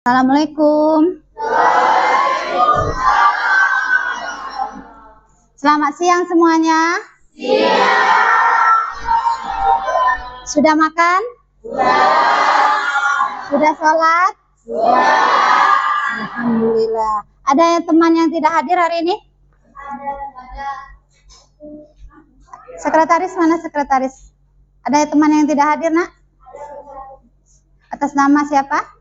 Assalamualaikum. Selamat siang semuanya. Sudah makan? Sudah sholat? Alhamdulillah. Ada teman yang tidak hadir hari ini? Sekretaris, mana sekretaris? Ada teman yang tidak hadir, nak? Atas nama siapa?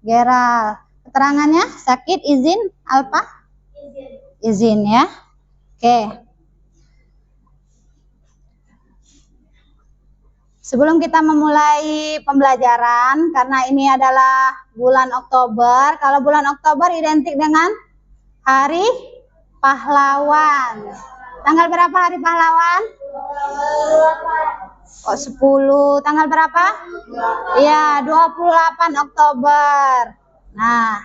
Geral. Keterangannya sakit, izin, apa? Izin ya. Oke. Sebelum kita memulai pembelajaran, karena ini adalah bulan Oktober. Kalau bulan Oktober identik dengan Hari Pahlawan. Tanggal berapa Hari Pahlawan? Kok 10? Tanggal berapa? Iya, 28 Oktober. Nah,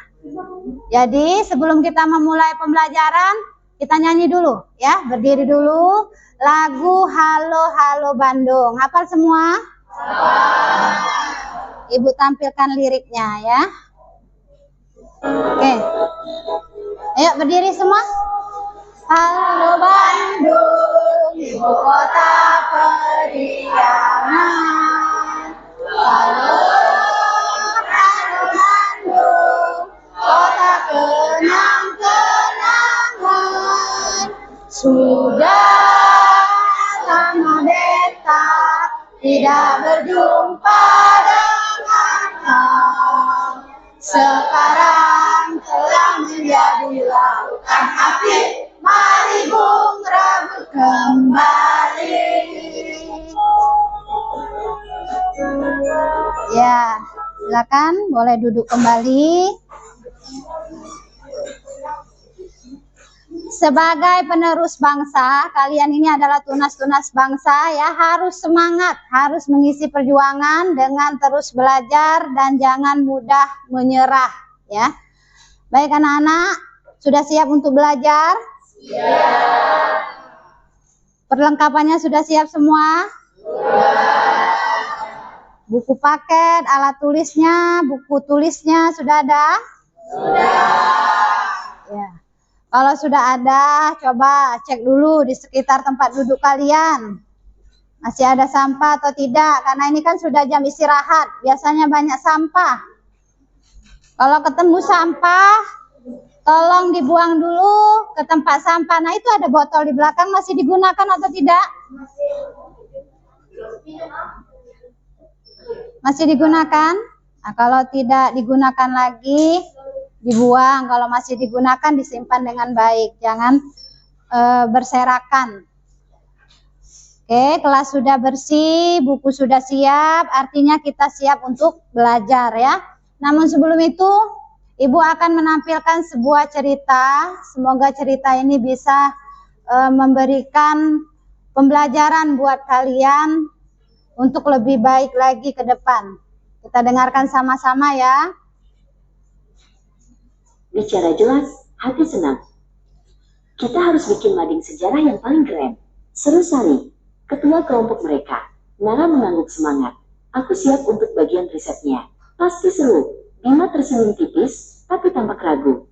jadi sebelum kita memulai pembelajaran, kita nyanyi dulu ya, berdiri dulu. Lagu Halo Halo Bandung. Hafal semua? Ibu tampilkan liriknya ya. Oke. Ayo berdiri semua. Halo Bandung, ibu kota periangan. Halo, halo Bandung, kota kenang-kenangan. Sudah lama beta tidak berjumpa denganmu. Sekarang telah menjadi lautan hati. Mari Bung Rabu kembali. Ya, silakan boleh duduk kembali. Sebagai penerus bangsa, kalian ini adalah tunas-tunas bangsa ya, harus semangat, harus mengisi perjuangan dengan terus belajar dan jangan mudah menyerah ya. Baik anak-anak, sudah siap untuk belajar? Siap. Perlengkapannya sudah siap semua? Sudah. Buku paket, alat tulisnya, buku tulisnya sudah ada? Sudah. Ya. Kalau sudah ada, coba cek dulu di sekitar tempat duduk kalian. Masih ada sampah atau tidak? Karena ini kan sudah jam istirahat, biasanya banyak sampah. Kalau ketemu sampah, tolong dibuang dulu ke tempat sampah. Nah, itu ada botol di belakang, masih digunakan atau tidak? Masih digunakan? Nah, kalau tidak digunakan lagi, dibuang. Kalau masih digunakan, disimpan dengan baik. Jangan berserakan. Oke, kelas sudah bersih, buku sudah siap, artinya kita siap untuk belajar ya. Namun sebelum itu, Ibu akan menampilkan sebuah cerita. Semoga cerita ini bisa memberikan pembelajaran buat kalian untuk lebih baik lagi ke depan. Kita dengarkan sama-sama ya. Bicara jelas, hati senang. Kita harus bikin mading sejarah yang paling keren. Seru Sari, ketua kelompok mereka. Nara mengangguk semangat. Aku siap untuk bagian risetnya. Pasti seru. Bima tersenyum tipis, tapi tampak ragu.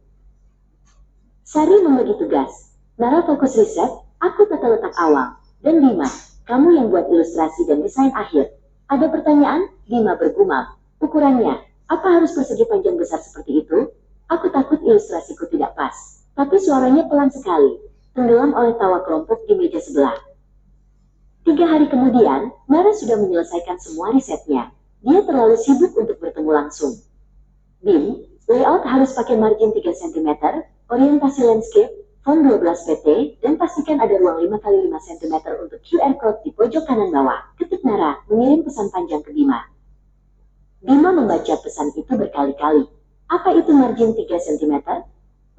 Sari membagi tugas. Nara fokus riset, aku tata letak awal. Dan Bima, kamu yang buat ilustrasi dan desain akhir. Ada pertanyaan? Bima bergumam. Ukurannya, apa harus persegi panjang besar seperti itu? Aku takut ilustrasiku tidak pas. Tapi suaranya pelan sekali, tenggelam oleh tawa kelompok di meja sebelah. 3 hari kemudian, Nara sudah menyelesaikan semua risetnya. Dia terlalu sibuk untuk bertemu langsung. Bim, layout harus pakai margin 3 cm, orientasi landscape, font 12 pt, dan pastikan ada ruang 5 x 5 cm untuk QR code di pojok kanan bawah. Ketik Nara, mengirim pesan panjang ke Bima. Bima membaca pesan itu berkali-kali. Apa itu margin 3 cm?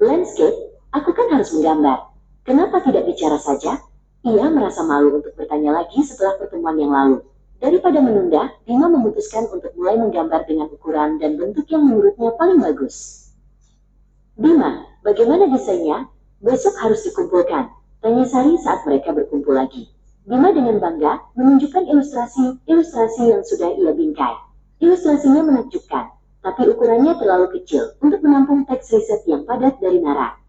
Landscape, aku kan harus menggambar. Kenapa tidak bicara saja? Ia merasa malu untuk bertanya lagi setelah pertemuan yang lalu. Daripada menunda, Bima memutuskan untuk mulai menggambar dengan ukuran dan bentuk yang menurutnya paling bagus. Bima, bagaimana desainnya? Besok harus dikumpulkan, tanya Sari saat mereka berkumpul lagi. Bima dengan bangga menunjukkan ilustrasi yang sudah ia bingkai. Ilustrasinya menakjubkan, tapi ukurannya terlalu kecil untuk menampung teks riset yang padat dari Nara.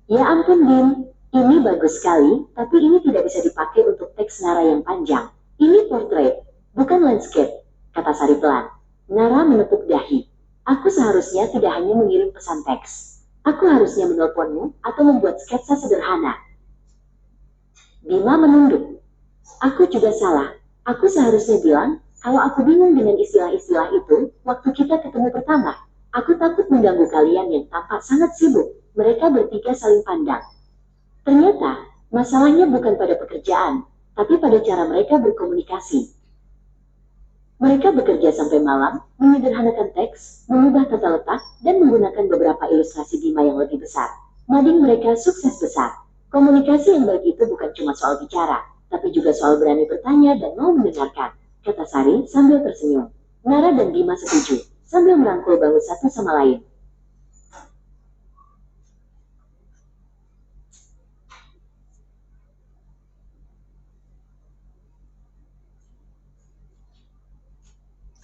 Ya ampun, Din. Ini bagus sekali, tapi ini tidak bisa dipakai untuk teks Nara yang panjang. Ini portrait, bukan landscape, kata Sari pelan. Nara menepuk dahi. Aku seharusnya tidak hanya mengirim pesan teks. Aku harusnya menelponmu atau membuat sketsa sederhana. Bima menunduk. Aku juga salah. Aku seharusnya bilang, kalau aku bingung dengan istilah-istilah itu, waktu kita ketemu pertama. Aku takut mengganggu kalian yang tampak sangat sibuk. Mereka bertiga saling pandang. Ternyata, masalahnya bukan pada pekerjaan, tapi pada cara mereka berkomunikasi. Mereka bekerja sampai malam, menyederhanakan teks, mengubah tata letak, dan menggunakan beberapa ilustrasi Bima yang lebih besar. Mading mereka sukses besar. Komunikasi yang baik itu bukan cuma soal bicara, tapi juga soal berani bertanya dan mau mendengarkan, kata Sari sambil tersenyum. Nara dan Bima setuju, sambil merangkul bahu satu sama lain.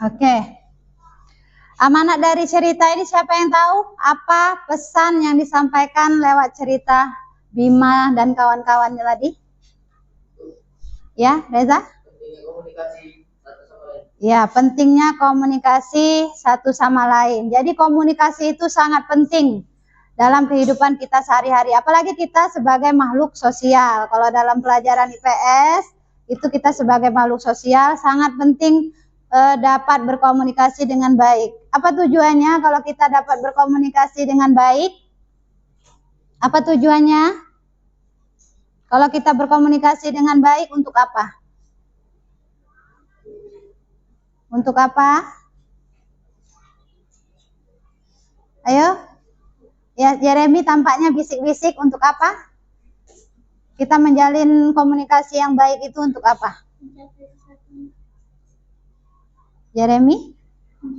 Oke. Amanat dari cerita ini siapa yang tahu? Apa pesan yang disampaikan lewat cerita Bima dan kawan-kawannya tadi? Ya, Reza? Ya, pentingnya komunikasi satu sama lain. Jadi komunikasi itu sangat penting dalam kehidupan kita sehari-hari. Apalagi kita sebagai makhluk sosial. Kalau dalam pelajaran IPS, itu kita sebagai makhluk sosial sangat penting dapat berkomunikasi dengan baik. Apa tujuannya kalau kita dapat berkomunikasi dengan baik? Apa tujuannya? Kalau kita berkomunikasi dengan baik untuk apa? Untuk apa? Ayo. Ya, Jeremy tampaknya bisik-bisik untuk apa? Kita menjalin komunikasi yang baik itu untuk apa? Jeremy?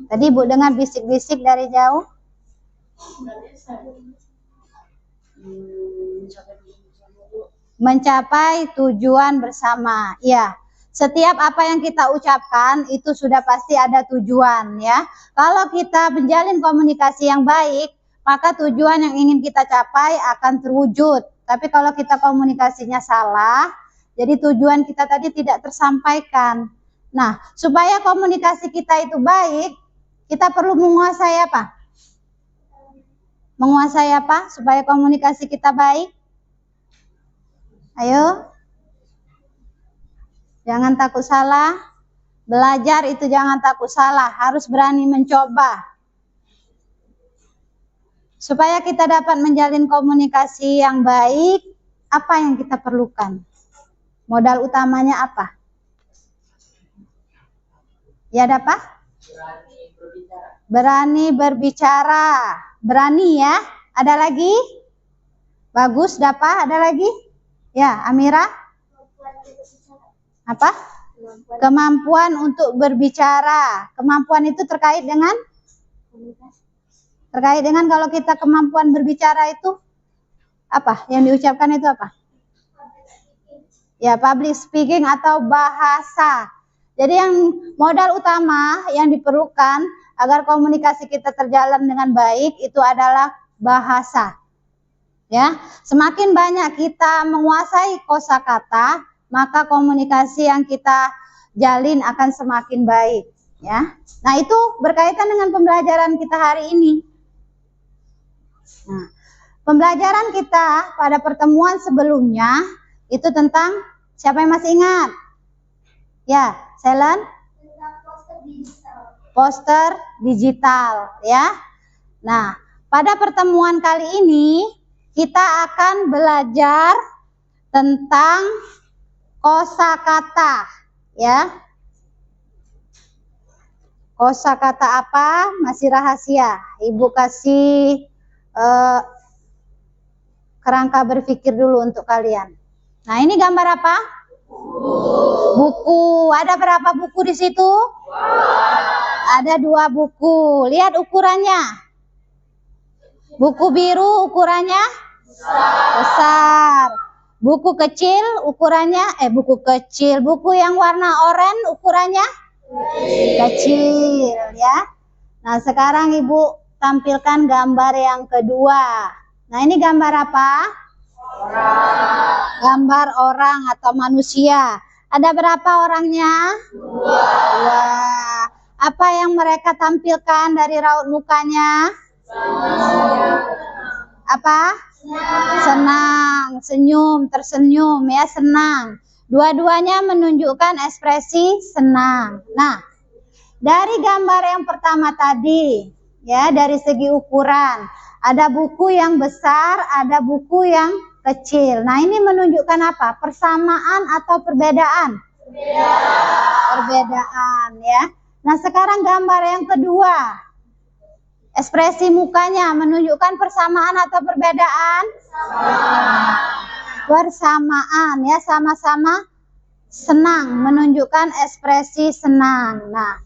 Tadi Ibu dengar bisik-bisik dari jauh. Mencapai tujuan bersama. Ya. Setiap apa yang kita ucapkan itu sudah pasti ada tujuan, ya. Kalau kita menjalin komunikasi yang baik, maka tujuan yang ingin kita capai akan terwujud. Tapi kalau kita komunikasinya salah, jadi tujuan kita tadi tidak tersampaikan. Nah, supaya komunikasi kita itu baik, kita perlu menguasai apa? Menguasai apa supaya komunikasi kita baik? Ayo. Jangan takut salah. Belajar itu jangan takut salah, harus berani mencoba. Supaya kita dapat menjalin komunikasi yang baik, apa yang kita perlukan? Modal utamanya apa? Ya, ada apa? Berani berbicara. Berani ya. Ada lagi? Bagus, dapat? Ada lagi? Ya, Amira? Apa? Kemampuan untuk berbicara. Kemampuan itu terkait dengan? Terkait dengan kalau kita kemampuan berbicara itu apa? Yang diucapkan itu apa? Ya, public speaking atau bahasa. Jadi yang modal utama yang diperlukan agar komunikasi kita terjalan dengan baik itu adalah bahasa. Ya, semakin banyak kita menguasai kosakata, maka komunikasi yang kita jalin akan semakin baik, ya. Nah, itu berkaitan dengan pembelajaran kita hari ini. Nah, pembelajaran kita pada pertemuan sebelumnya itu tentang siapa yang masih ingat? Ya, Selen? Poster digital, ya. Nah, pada pertemuan kali ini kita akan belajar tentang kosakata, ya. Kosakata apa? Masih rahasia. Ibu kasih kerangka berpikir dulu untuk kalian. Nah, ini gambar apa? Buku. Ada berapa buku di situ? Ada 2 buku. Lihat ukurannya. Buku biru ukurannya besar. Buku kecil ukurannya, buku yang warna oranye ukurannya kecil, ya. Nah, sekarang Ibu tampilkan gambar yang kedua. Nah, ini gambar apa? Gambar orang atau manusia. Ada berapa orangnya? Dua. Apa yang mereka tampilkan dari raut mukanya? Apa? Senang, senyum, tersenyum ya, senang. Dua-duanya menunjukkan ekspresi senang. Nah, dari gambar yang pertama tadi, ya, dari segi ukuran, ada buku yang besar, ada buku yang kecil. Nah, ini menunjukkan apa? Persamaan atau perbedaan? Perbedaan, ya. Nah, sekarang gambar yang kedua. Ekspresi mukanya menunjukkan persamaan atau perbedaan? Persamaan, ya, sama-sama senang, menunjukkan ekspresi senang. Nah,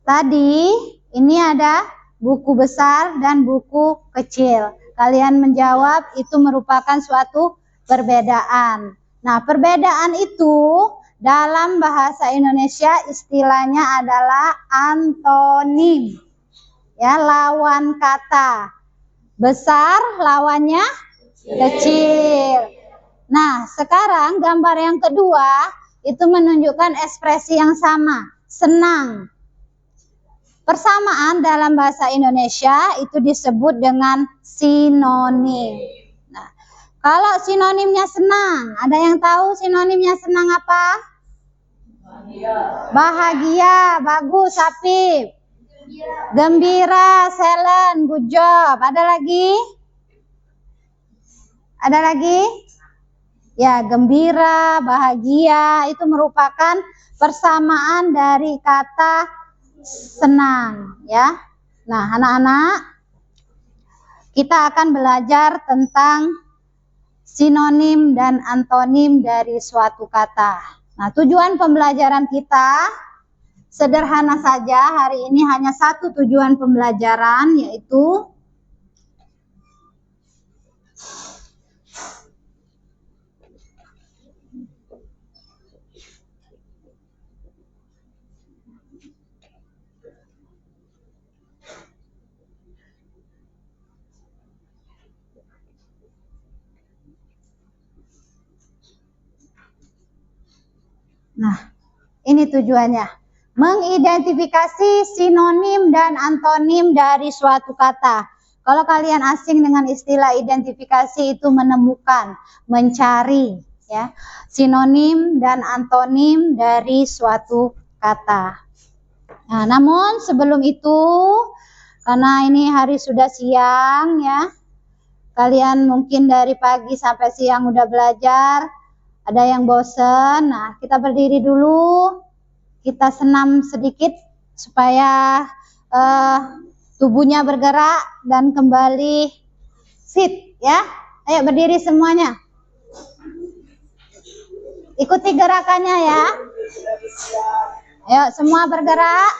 tadi ini ada buku besar dan buku kecil. Kalian menjawab itu merupakan suatu perbedaan. Nah, perbedaan itu dalam bahasa Indonesia istilahnya adalah antonim. Ya, lawan kata. Besar lawannya kecil. Nah, sekarang gambar yang kedua itu menunjukkan ekspresi yang sama, senang. Persamaan dalam bahasa Indonesia itu disebut dengan sinonim. Nah, kalau sinonimnya senang, ada yang tahu sinonimnya senang apa? Bahagia, bagus, Apip. Gembira, Selen, good job. Ada lagi? Ada lagi? Ya, gembira, bahagia itu merupakan persamaan dari kata senang, ya. Nah, anak-anak, kita akan belajar tentang sinonim dan antonim dari suatu kata. Nah, tujuan pembelajaran kita sederhana saja. Hari ini hanya satu tujuan pembelajaran, yaitu ini tujuannya. Mengidentifikasi sinonim dan antonim dari suatu kata. Kalau kalian asing dengan istilah identifikasi itu menemukan, mencari, ya, sinonim dan antonim dari suatu kata. Nah, namun sebelum itu, karena ini hari sudah siang, ya, kalian mungkin dari pagi sampai siang udah belajar, ada yang bosen. Nah, kita berdiri dulu, kita senam sedikit supaya tubuhnya bergerak dan kembali sit, ya. Ayo berdiri semuanya. Ikuti gerakannya ya. Ayo semua bergerak.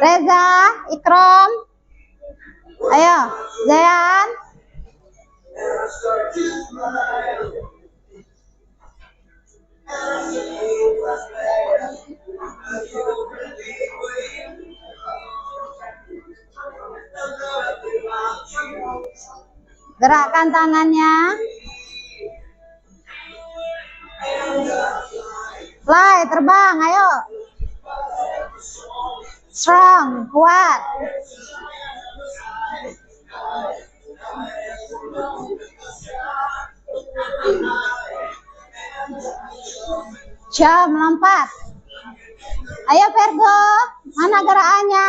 Reza, Ikram. Ayo, Zayan. Gerakkan tangannya. Fly, terbang, ayo. Strong, kuat. Jump, melompat. Ayo Virgo, mana gerakannya?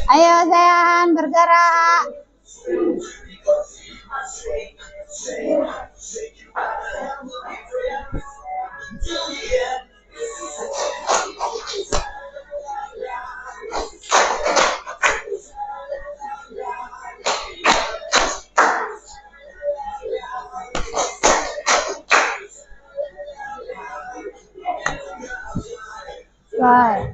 Ayo Zayan, bergerak. Fly.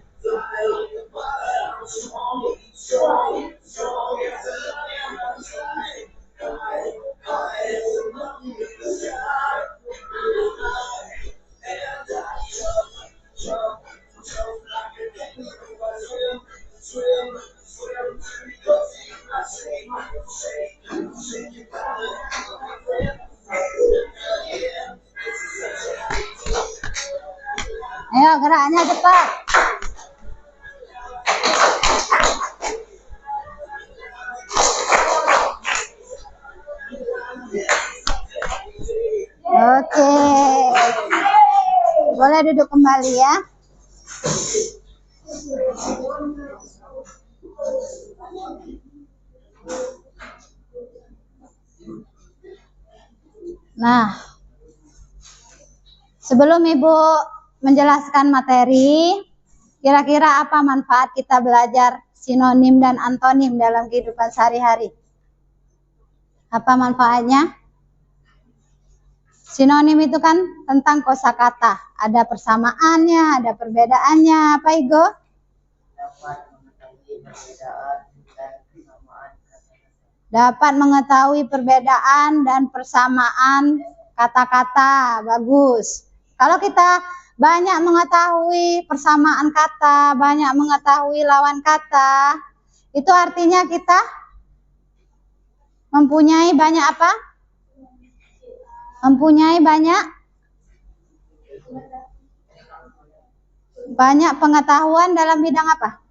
Ayo geraknya cepat. Oke. Boleh duduk kembali ya. Nah, sebelum Ibu menjelaskan materi, kira-kira apa manfaat kita belajar sinonim dan antonim dalam kehidupan sehari-hari? Apa manfaatnya? Sinonim itu kan tentang kosakata, ada persamaannya, ada perbedaannya, apa Igo? Dapat mengetahui perbedaan dan persamaan kata-kata. Bagus. Kalau kita banyak mengetahui persamaan kata, banyak mengetahui lawan kata, itu artinya kita mempunyai banyak apa? Mempunyai banyak pengetahuan dalam bidang apa?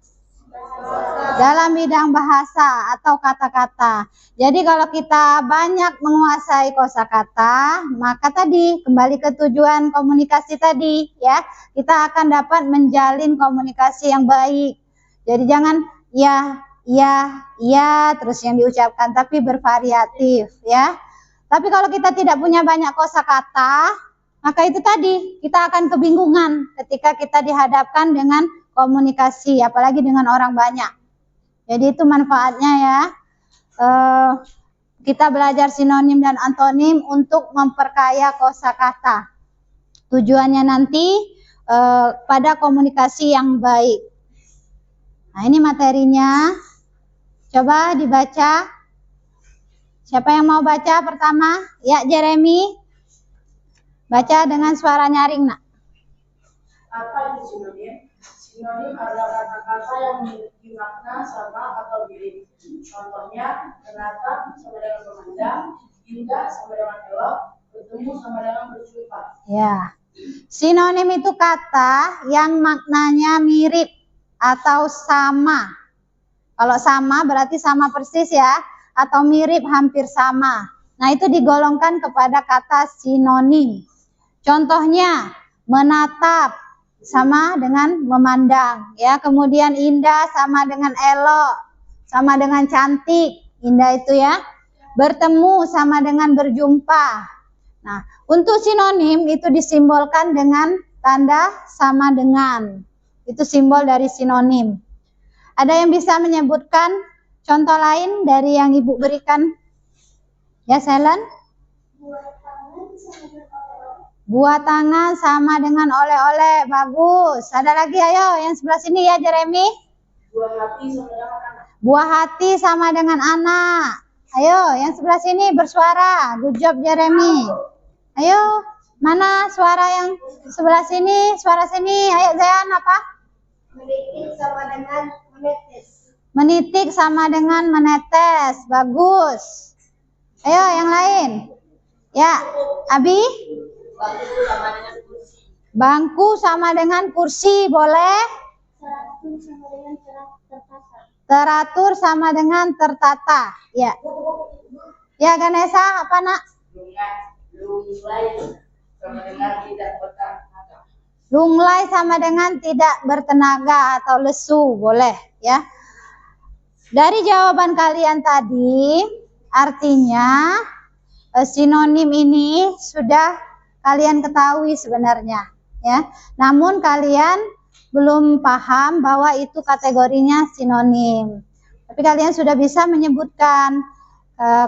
Dalam bidang bahasa atau kata-kata. Jadi kalau kita banyak menguasai kosakata, maka tadi kembali ke tujuan komunikasi tadi ya, kita akan dapat menjalin komunikasi yang baik. Jadi jangan ya terus yang diucapkan, tapi bervariatif ya. Tapi kalau kita tidak punya banyak kosakata, maka itu tadi kita akan kebingungan ketika kita dihadapkan dengan komunikasi, apalagi dengan orang banyak. Jadi itu manfaatnya ya. Kita belajar sinonim dan antonim untuk memperkaya kosakata. Tujuannya nanti pada komunikasi yang baik. Nah, ini materinya. Coba dibaca. Siapa yang mau baca pertama? Ya, Jeremy. Baca dengan suara nyaring, Nak. Apa itu sinonim? Sinonim adalah kata-kata yang memiliki makna sama atau mirip. Contohnya, menatap sama dengan memandang, indah sama dengan elok, bertemu sama dengan berjumpa. Ya. Sinonim itu kata yang maknanya mirip atau sama. Kalau sama berarti sama persis ya, atau mirip hampir sama. Nah, itu digolongkan kepada kata sinonim. Contohnya, menatap sama dengan memandang ya, kemudian indah sama dengan elok, sama dengan cantik, indah itu ya. Bertemu sama dengan berjumpa. Nah, untuk sinonim itu disimbolkan dengan tanda sama dengan. Itu simbol dari sinonim. Ada yang bisa menyebutkan contoh lain dari yang Ibu berikan? Ya, Selen? Buat tangan sama dengan oleh-oleh. Bagus. Ada lagi, ayo yang sebelah sini ya, Jeremy. Buah hati sama dengan anak. Buah hati sama dengan anak. Ayo yang sebelah sini bersuara. Good job, Jeremy. Ayo, mana suara yang sebelah sini? Suara sini. Ayo, Zayan, apa? Menitik sama dengan menetes. Menitik sama dengan menetes. Bagus. Ayo yang lain. Ya, Abi? Bangku sama dengan kursi. Bangku sama dengan kursi, boleh? Teratur sama dengan tertata. Teratur sama dengan tertata. Ya. Ya, Ganesha, apa nak? Lunglai sama dengan tidak bertenaga. Lunglai sama dengan tidak bertenaga atau lesu, boleh ya. Dari jawaban kalian tadi, artinya sinonim ini sudah kalian ketahui sebenarnya ya. Namun kalian belum paham bahwa itu kategorinya sinonim. Tapi kalian sudah bisa menyebutkan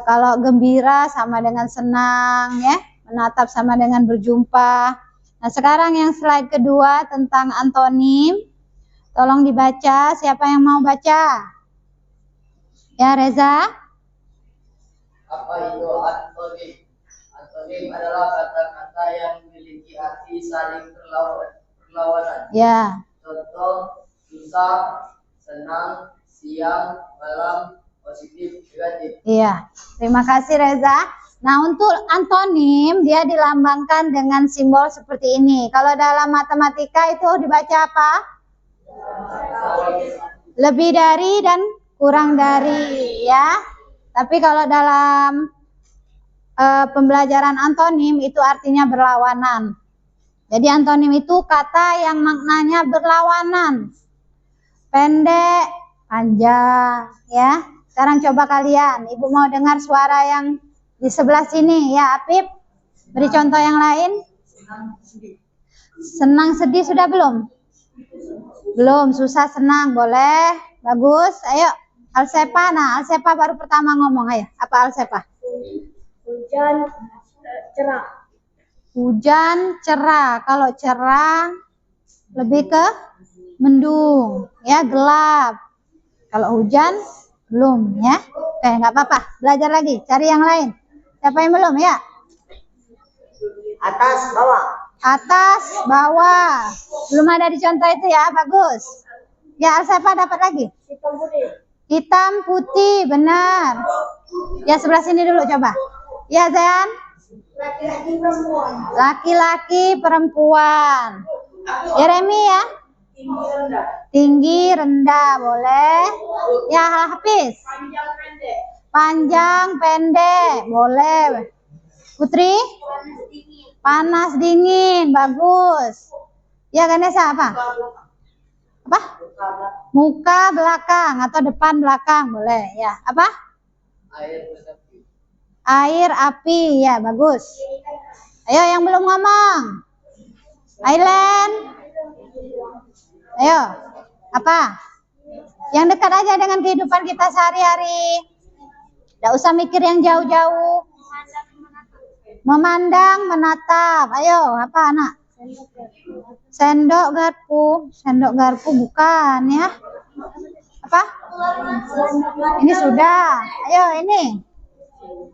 kalau gembira sama dengan senang ya, menatap sama dengan berjumpa. Nah, sekarang yang slide kedua tentang antonim. Tolong dibaca, siapa yang mau baca? Ya, Reza. Apa itu antonim? Antonim adalah kata-kata yang memiliki arti saling berlawanan. Ya. Contoh, susah, senang, siang, malam, positif, negatif. Iya. Terima kasih, Reza. Nah, untuk antonim dia dilambangkan dengan simbol seperti ini. Kalau dalam matematika itu dibaca apa? Lebih dari dan kurang dari, ya. Tapi kalau dalam pembelajaran antonim itu artinya berlawanan. Jadi antonim itu kata yang maknanya berlawanan. Pendek, panjang, ya. Sekarang coba kalian, Ibu mau dengar suara yang di sebelah sini, ya, Apip. Beri contoh yang lain. Senang, sedih sudah belum? Belum, susah, senang, boleh. Bagus, ayo. Alsepa, nah Alsepa baru pertama ngomong, ayo. Apa Alsepa? Hujan cerah. Hujan cerah. Kalau cerah lebih ke mendung, ya, gelap. Kalau hujan belum, ya. Oke, nggak apa-apa. Belajar lagi, cari yang lain. Siapa yang belum, ya? Atas, bawah. Atas, bawah. Belum ada di contoh itu, ya. Bagus. Ya, Alsepa dapat lagi. Hitam putih. Hitam putih, benar. Ya, sebelah sini dulu coba. Ya, Zayan. Laki-laki perempuan. Laki-laki perempuan. Yeremi, ya. Tinggi rendah. Tinggi rendah, boleh. Ya, Hafiz. Panjang pendek. Panjang pendek, boleh. Putri. Panas dingin, bagus. Ya, Ganesha apa? Apa? Muka belakang atau depan belakang, boleh. Ya, apa? Air bersih. Air api, ya, bagus. Ayo yang belum ngomong. Ailen. Ayo, apa? Yang dekat aja dengan kehidupan kita sehari-hari. Tidak usah mikir yang jauh-jauh. Memandang, menatap. Ayo, apa anak? Sendok garpu. Sendok garpu bukan, ya. Apa? Ini sudah. Ayo, ini.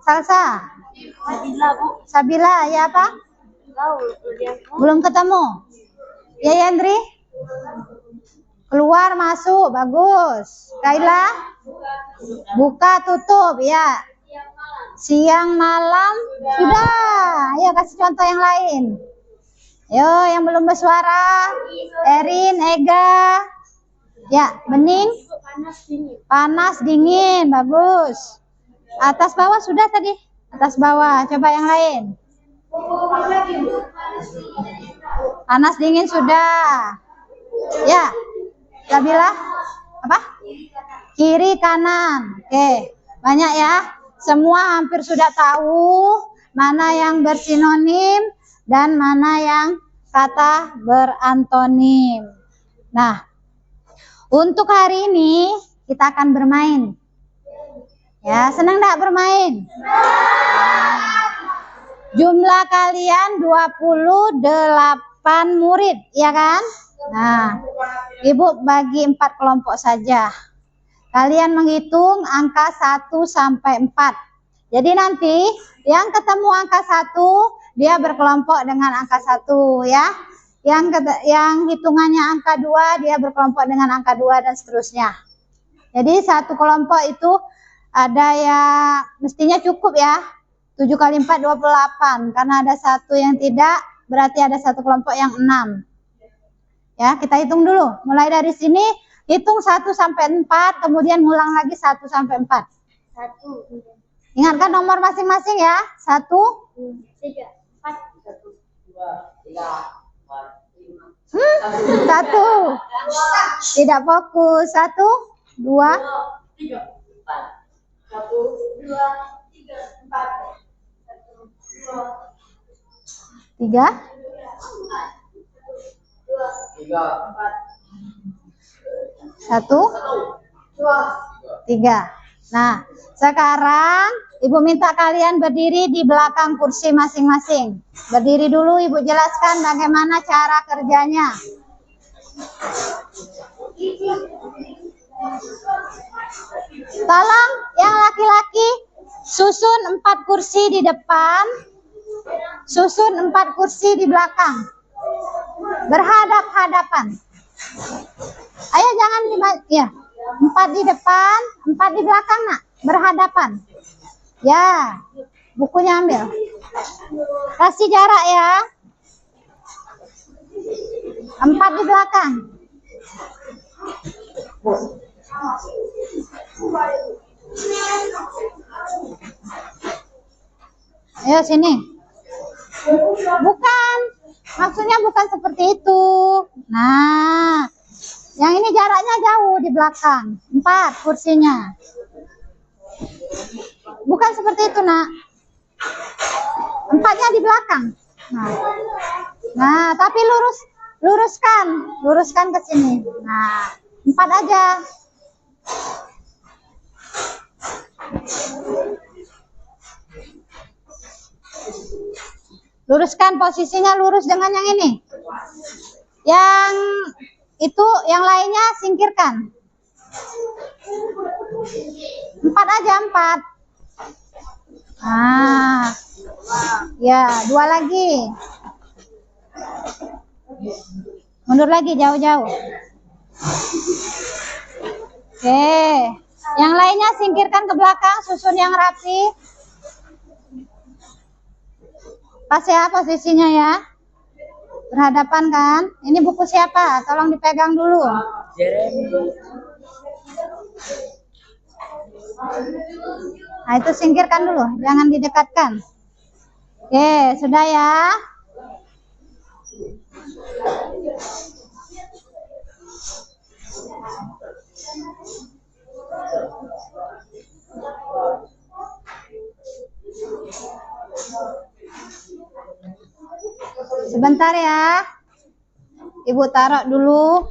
Salsa. Sabila, ya apa? Belum ketemu. Ya, Yandri? Keluar, masuk, bagus. Kaila? Buka, tutup, ya. Siang, malam, sudah. Ayo kasih contoh yang lain. Ayo, yang belum bersuara. Erin, Ega. Ya, Bening. Panas, dingin, bagus. Atas bawah sudah tadi. Atas bawah, coba yang lain. Panas, dingin sudah. Ya, Sabila. Apa? Kiri, kanan. Oke, banyak ya. Semua hampir sudah tahu mana yang bersinonim dan mana yang kata berantonim. Nah, untuk hari ini kita akan bermain. Ya, senang enggak bermain? Jumlah kalian 28 murid, ya kan? Nah, Ibu bagi 4 kelompok saja. Kalian menghitung angka 1 sampai 4. Jadi nanti yang ketemu angka 1, dia berkelompok dengan angka 1, ya. Yang hitungannya angka 2, dia berkelompok dengan angka 2 dan seterusnya. Jadi satu kelompok itu ada yang mestinya cukup ya. 7 kali 4, 28. Karena ada satu yang tidak, berarti ada satu kelompok yang 6. Ya, kita hitung dulu. Mulai dari sini, hitung 1 sampai 4, kemudian ngulang lagi 1 sampai 4. 1, Ingatkan nomor masing-masing ya. 1, 3, 4, 1. Tidak fokus. 1, 2, 3, 1, 2, 3, 4, 1, 2, 3, 1, 3. Nah, sekarang Ibu minta kalian berdiri di belakang kursi masing-masing. Berdiri dulu, Ibu jelaskan bagaimana cara kerjanya. Tolong yang laki-laki susun 4 kursi di depan, susun 4 kursi di belakang, berhadap-hadapan. Ayo jangan ya, 4 di depan, 4 di belakang nak, berhadapan. Ya, bukunya ambil. Kasih jarak ya. 4 di belakang. Ayo sini. Bukan, maksudnya bukan seperti itu. Nah, yang ini jaraknya jauh di belakang. 4 kursinya. Bukan seperti itu nak. 4-nya di belakang. Nah, tapi luruskan ke sini. Nah, 4 aja. Luruskan posisinya, lurus dengan yang ini. Yang itu, yang lainnya singkirkan. 4 aja, 4. Nah, ya 2 lagi. Mundur lagi jauh-jauh. Oke, yang lainnya singkirkan ke belakang, susun yang rapi. Pas ya posisinya ya. Berhadapan kan? Ini buku siapa? Tolong dipegang dulu. Nah, itu singkirkan dulu, jangan didekatkan. Oke, sudah ya. Sebentar ya. Ibu taruh dulu.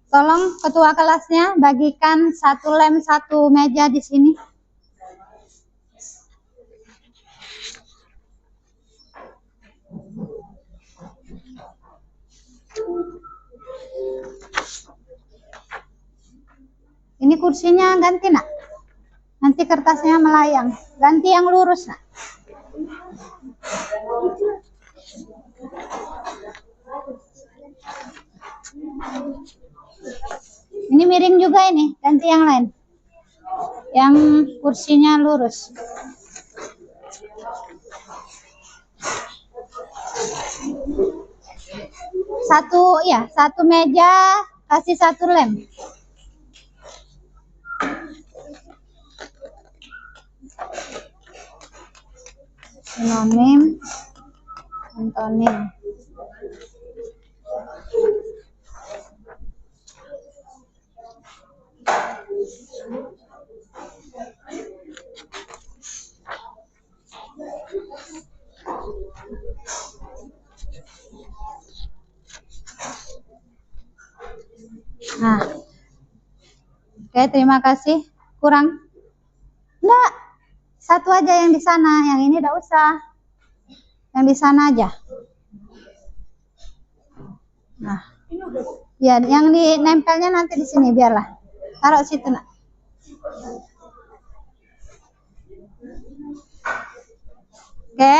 Tolong ketua kelasnya bagikan 1 lem 1 meja di sini. Ini kursinya ganti nak. Nanti kertasnya melayang. Ganti yang lurus nak. Ini miring juga ini, ganti yang lain. Yang kursinya lurus. Satu meja kasih 1 lem. Sinonim, antonim. Nah, oke, terima kasih. Kurang? Enggak, 1 aja yang di sana, yang ini enggak usah. Yang di sana aja. Nah, ya, yang di nempelnya nanti di sini biarlah. Taruh situ nak. Oke,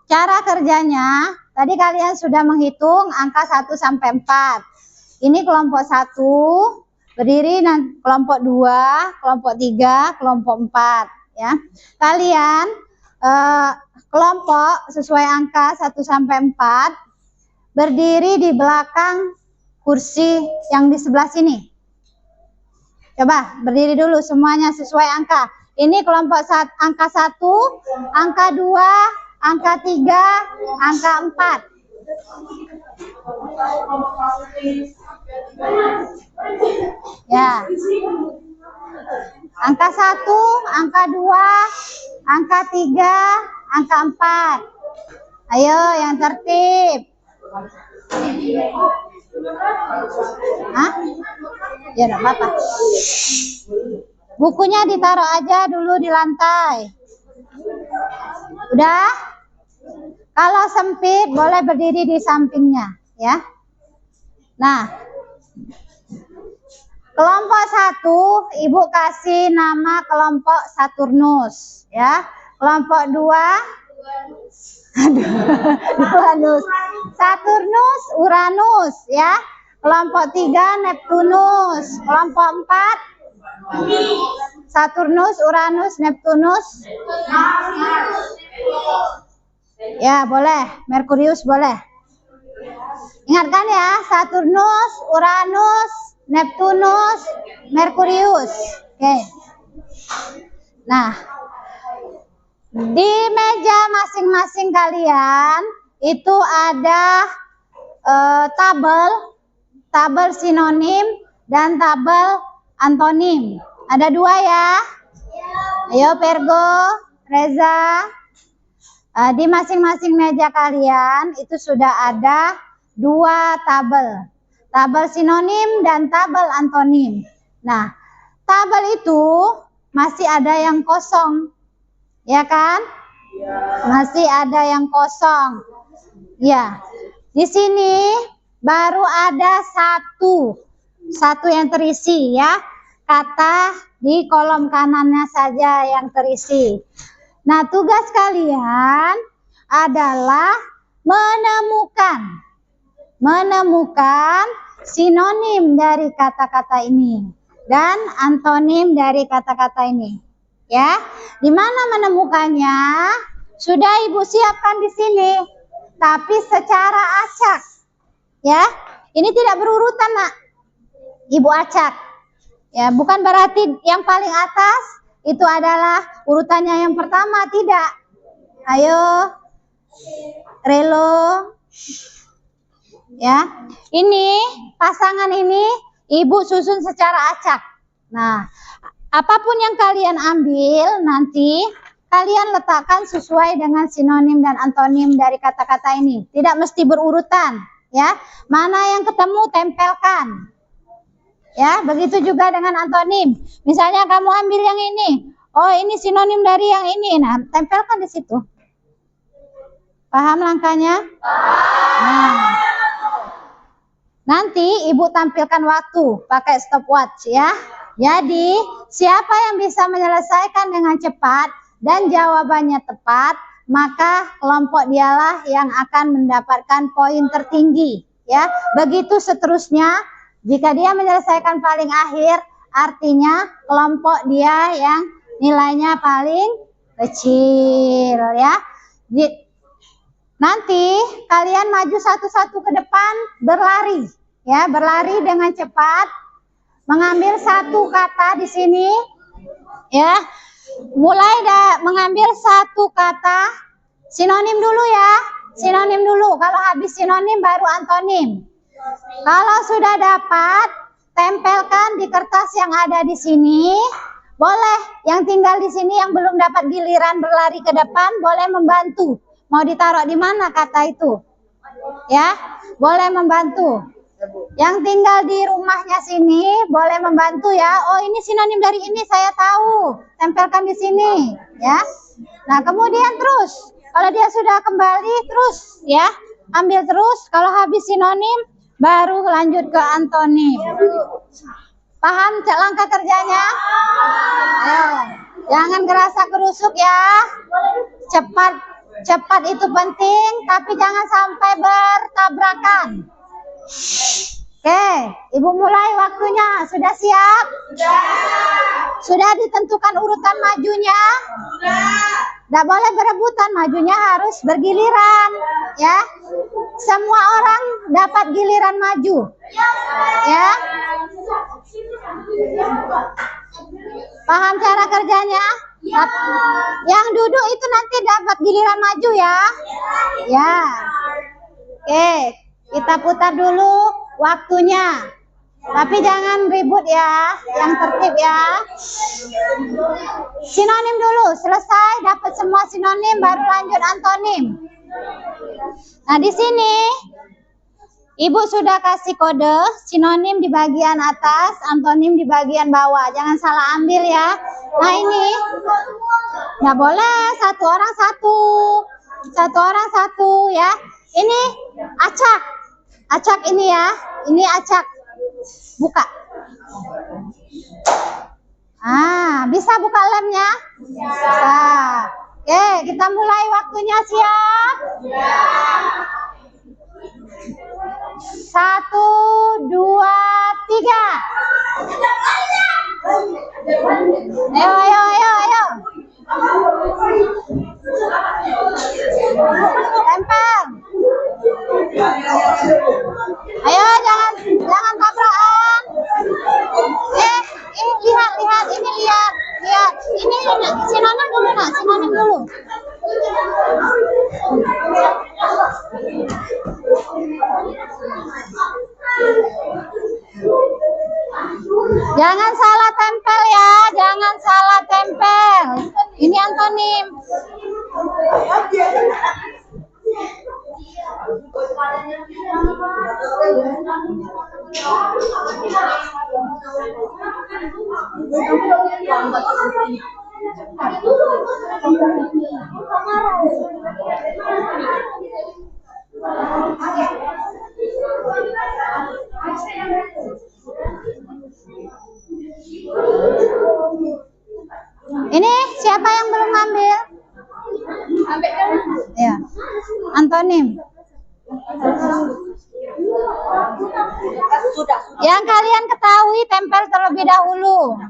cara kerjanya tadi kalian sudah menghitung angka 1 sampai 4. Ini kelompok 1 berdiri, kelompok 2, kelompok 3, kelompok 4 ya. Kalian kelompok sesuai angka 1 sampai 4 berdiri di belakang kursi yang di sebelah sini. Coba berdiri dulu semuanya sesuai angka. Ini kelompok angka 1, angka 2, angka 3, angka 4. Ya. Angka 1, angka 2, angka 3, angka 4. Ayo yang tertib. Hah? Ya enggak apa-apa. Bukunya ditaruh aja dulu di lantai. Udah? Kalau sempit boleh berdiri di sampingnya, ya. Nah, kelompok 1, Ibu kasih nama kelompok Saturnus, ya. Kelompok 2, Saturnus, Uranus, ya. Kelompok 3, Neptunus. Kelompok 4, Saturnus, Uranus, Neptunus. Ya, boleh. Merkurius boleh. Ingatkan ya, Saturnus, Uranus, Neptunus, Merkurius. Oke. Nah, di meja masing-masing kalian itu ada tabel sinonim dan tabel antonim. Ada 2 ya. Ayo Pergo, Reza. Di masing-masing meja kalian itu sudah ada 2 tabel. Tabel sinonim dan tabel antonim. Nah, tabel itu masih ada yang kosong. Ya kan? Masih ada yang kosong. Ya. Di sini baru ada satu yang terisi ya. Kata di kolom kanannya saja yang terisi. Nah, tugas kalian adalah menemukan sinonim dari kata-kata ini dan antonim dari kata-kata ini. Ya, di mana menemukannya? Sudah Ibu siapkan di sini, tapi secara acak. Ya, ini tidak berurutan, Nak. Ibu acak. Ya, bukan berarti yang paling atas itu adalah urutannya yang pertama, tidak. Ayo, Relo. Ya, ini pasangan ini Ibu susun secara acak. Nah, apapun yang kalian ambil nanti kalian letakkan sesuai dengan sinonim dan antonim dari kata-kata ini. Tidak mesti berurutan, ya. Mana yang ketemu tempelkan. Ya, begitu juga dengan antonim. Misalnya kamu ambil yang ini. Oh, ini sinonim dari yang ini. Nah, tempelkan di situ. Paham langkahnya? Nah, nanti Ibu tampilkan waktu pakai stopwatch ya. Jadi, siapa yang bisa menyelesaikan dengan cepat dan jawabannya tepat, maka kelompok dialah yang akan mendapatkan poin tertinggi. Ya, begitu seterusnya. Jika dia menyelesaikan paling akhir, artinya kelompok dia yang nilainya paling kecil ya. Nanti kalian maju satu-satu ke depan, berlari ya, berlari dengan cepat, mengambil satu kata di sini ya. Mulai mengambil satu kata sinonim dulu ya, sinonim dulu. Kalau habis sinonim baru antonim. Kalau sudah dapat, tempelkan di kertas yang ada di sini. Boleh yang tinggal di sini yang belum dapat giliran berlari ke depan, boleh membantu. Mau ditaruh di mana kata itu? Ya, boleh membantu. Yang tinggal di rumahnya sini, boleh membantu ya. Oh, ini sinonim dari ini, saya tahu. Tempelkan di sini, ya. Nah, kemudian terus. Kalau dia sudah kembali, terus ya. Ambil terus. Kalau habis sinonim, baru lanjut ke antonim. Paham langkah kerjanya? Ayo, jangan gerasa gerusuk ya. Cepat itu penting, tapi jangan sampai bertabrakan. Oke, Ibu mulai waktunya. Sudah siap? Sudah ditentukan urutan majunya? Tidak boleh berebutan, majunya harus bergiliran ya. Semua orang dapat giliran maju ya. Paham cara kerjanya? Yang duduk itu nanti dapat giliran maju ya. Ya. Oke, kita putar dulu waktunya. Tapi jangan ribut ya, yang tertib ya. Sinonim dulu, selesai dapat semua sinonim baru lanjut antonim. Nah, di sini Ibu sudah kasih kode sinonim di bagian atas, antonim di bagian bawah. Jangan salah ambil ya. Nah, ini nggak boleh satu orang satu ya. Ini acak, acak ini ya. Ini acak. Buka. Bisa buka lemnya? Bisa. Oke, kita mulai, waktunya, siap? 1, 2, 3. Ayo. Tempel. Ayo, jangan tabrakan. Lihat, ini lihat. Ini sinonim dulu, nak, sinonim dulu. Jangan salah tempel ya, jangan salah tempel. Ini antonim. Ini siapa yang belum ngambil? Ya, antonim. Yang kalian ketahui tempel terlebih dahulu.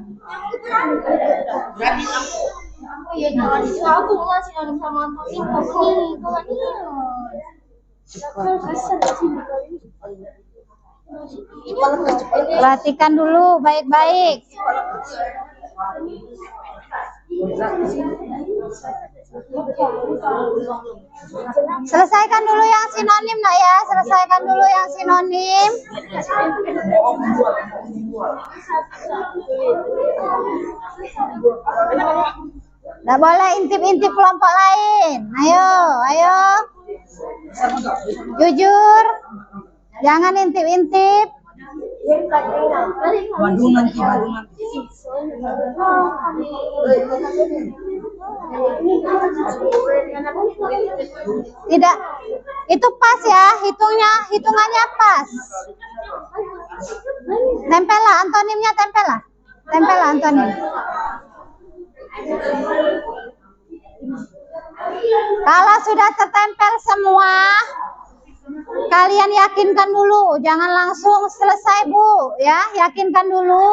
Perhatikan dulu baik-baik. Selesaikan dulu yang sinonim, nak ya. Selesaikan dulu yang sinonim. Nggak boleh intip-intip kelompok lain. Ayo. Jujur. Jangan intip-intip. Tidak, itu pas ya, hitungannya pas. Tempel lah antonimnya, tempel lah antonim. Kalau sudah tertempel semua, kalian yakinkan dulu, jangan langsung selesai, Bu, ya. Yakinkan dulu.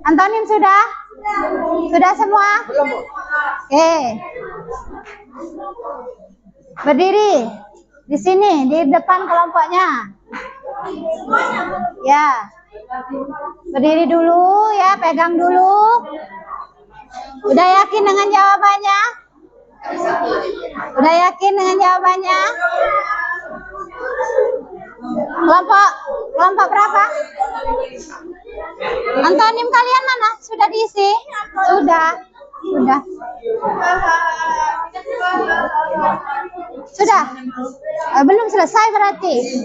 Antonim sudah? Sudah semua? Oke. Berdiri di sini, di depan kelompoknya. Ya. Berdiri dulu ya, pegang dulu. Udah yakin dengan jawabannya? Udah yakin dengan jawabannya? Kelompok berapa? Antonim kalian mana? Sudah diisi? Sudah. Belum selesai berarti.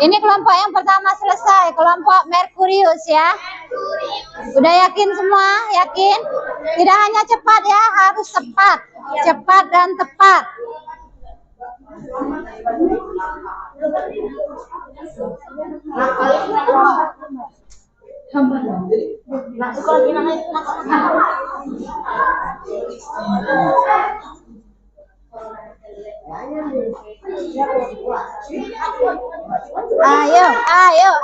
Ini kelompok yang pertama selesai, kelompok Merkurius ya. Udah yakin semua? Yakin? Tidak hanya cepat ya, harus tepat. Cepat dan tepat.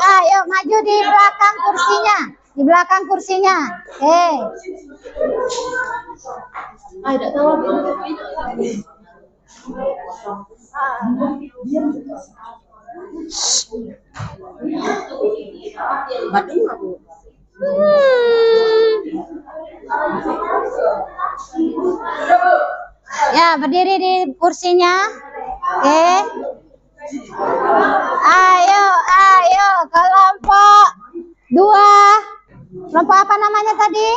Ayo, maju di belakang kursinya. Di belakang kursinya. Ya, berdiri di kursinya. Ayo. tadi?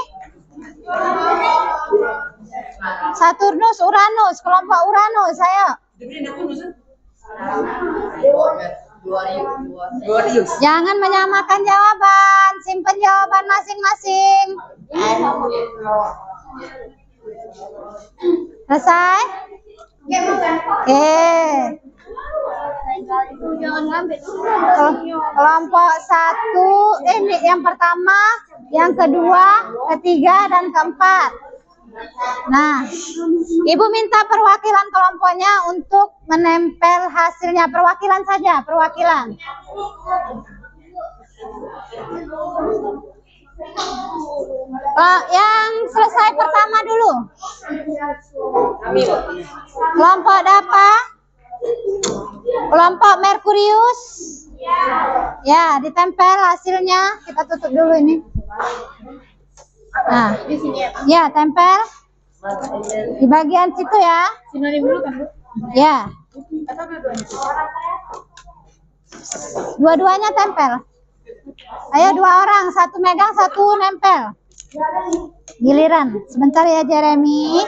Saturnus, Uranus, kelompok Uranus, ayo. Jangan menyamakan jawaban, simpen jawaban masing-masing. Selesai? Oke. Kelompok 1, ini yang pertama, yang kedua, ketiga, dan keempat. Nah, Ibu minta perwakilan kelompoknya untuk menempel hasilnya. Perwakilan saja, perwakilan. Yang selesai pertama dulu. Kelompok apa? Kelompok Merkurius. Ya, ditempel hasilnya. Kita tutup dulu ini. Nah, ya tempel di bagian situ ya. Sinonim dulu kan, Bu? Ya. Dua-duanya tempel. Ayo 2 orang, 1 megang, 1 nempel. Giliran. Sebentar ya Jeremy.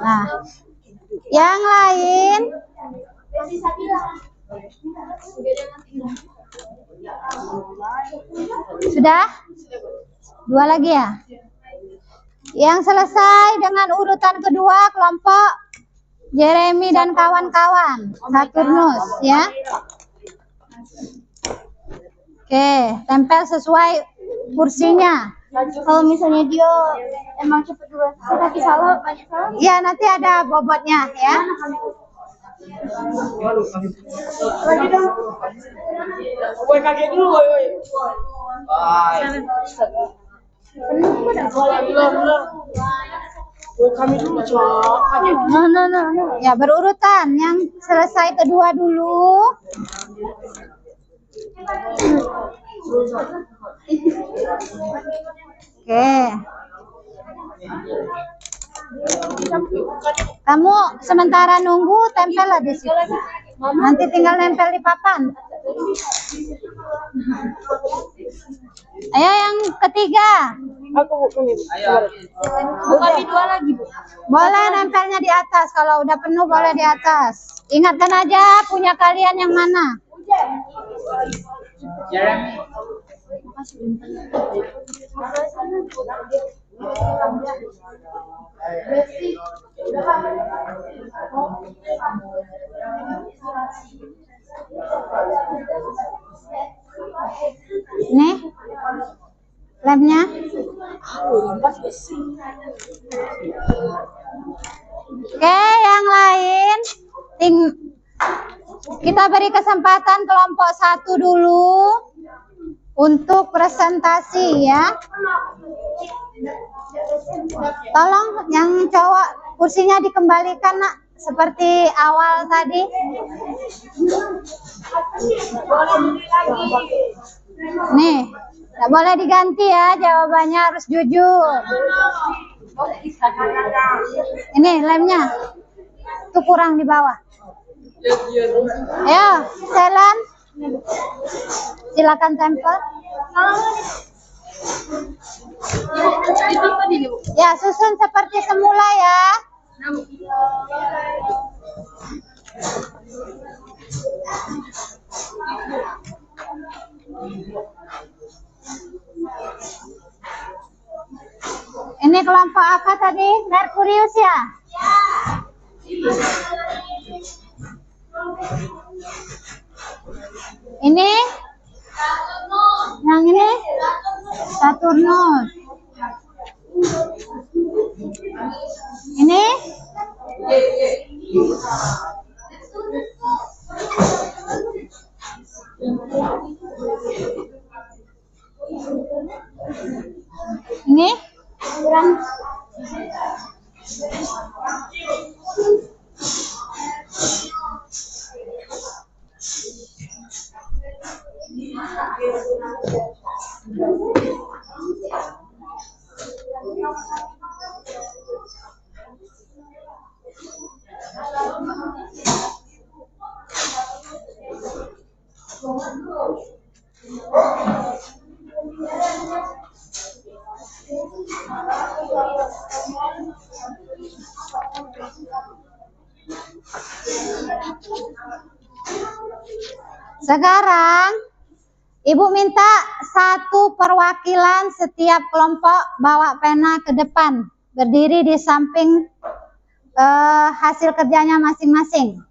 Nah, yang lain sudah? 2 lagi ya? Yang selesai dengan urutan kedua kelompok Jeremy dan kawan-kawan Saturnus ya. Oke, tempel sesuai kursinya. Kalau misalnya dia emang cepet duluan tapi salah banyak salah. Iya, nanti ada bobotnya ya. Lagi dong. Woi kaget dulu, woi. Belum. Woi kami dulu, Cok. Kaget. No. Ya, berurutan. Yang selesai kedua dulu. Oke. Kamu sementara nunggu tempel lah di situ. Nanti tinggal nempel di papan. Ayo yang ketiga. Aku bukan ini. Bukan di 2 lagi, Bu. Boleh nempelnya di atas. Kalau udah penuh boleh di atas. Ingatkan aja punya kalian yang mana. Ini lemnya. Oke, yang lain kita beri kesempatan kelompok 1 dulu untuk presentasi ya. Tolong yang cowok kursinya dikembalikan nak seperti awal tadi. Nih, nggak boleh diganti ya, jawabannya harus jujur. Ini lemnya tuh kurang di bawah. Ayo, Selan, silakan tempel. Ya, susun seperti semula ya. Ini kelompok apa tadi? Merkurius ya? Ini? Yang ini? Saturnus. Ini? Ini? Sekarang Ibu minta satu perwakilan setiap kelompok bawa pena ke depan, berdiri di samping hasil kerjanya masing-masing.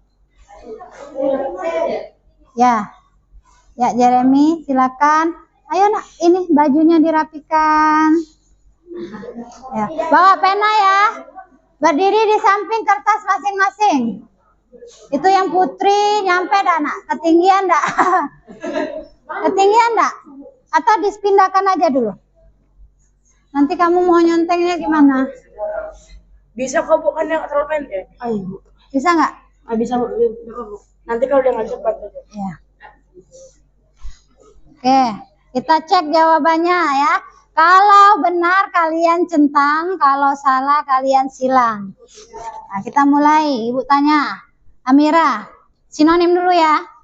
Ya, ya Jeremy, silakan. Ayo nak, ini bajunya dirapikan. Ya, bawa pena ya, berdiri di samping kertas masing-masing. Itu yang Putri nyampe dah nak, ketinggian dah. Ketinggian enggak? Atau dipindahkan aja dulu? Nanti kamu mau nyontengnya gimana? Bisa kok, Bu, kan yang terlalu pendek. Ayo, Bu. Bisa nggak? Bisa, Bu. Nanti kalau udah nggak cepat. Ya. Oke, kita cek jawabannya ya. Kalau benar kalian centang, kalau salah kalian silang. Nah, kita mulai. Ibu tanya, Amira, sinonim dulu ya.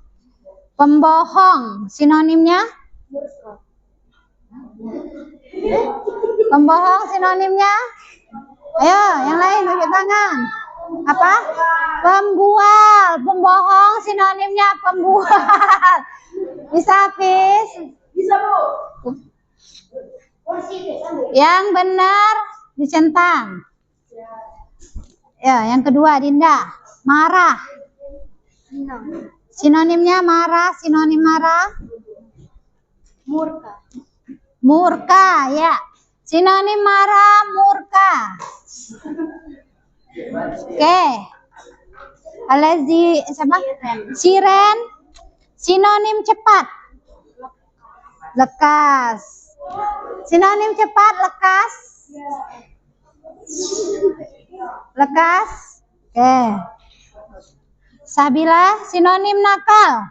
Pembohong, sinonimnya? Pembohong sinonimnya? Ayo, yang lain tunjuk tangan. Apa? Pembual. Pembohong sinonimnya pembual. Bisa, Hafiz? Bisa, Bu. Yang benar dicentang. Ya, yang kedua Dinda. Marah. Sinonimnya marah, sinonim marah? Murka. Murka, ya. Sinonim marah, murka. Oke. Alezi, siapa? Siren. Sinonim cepat. Lekas. Sinonim cepat, lekas. Lekas. Oke. Sabila, sinonim nakal.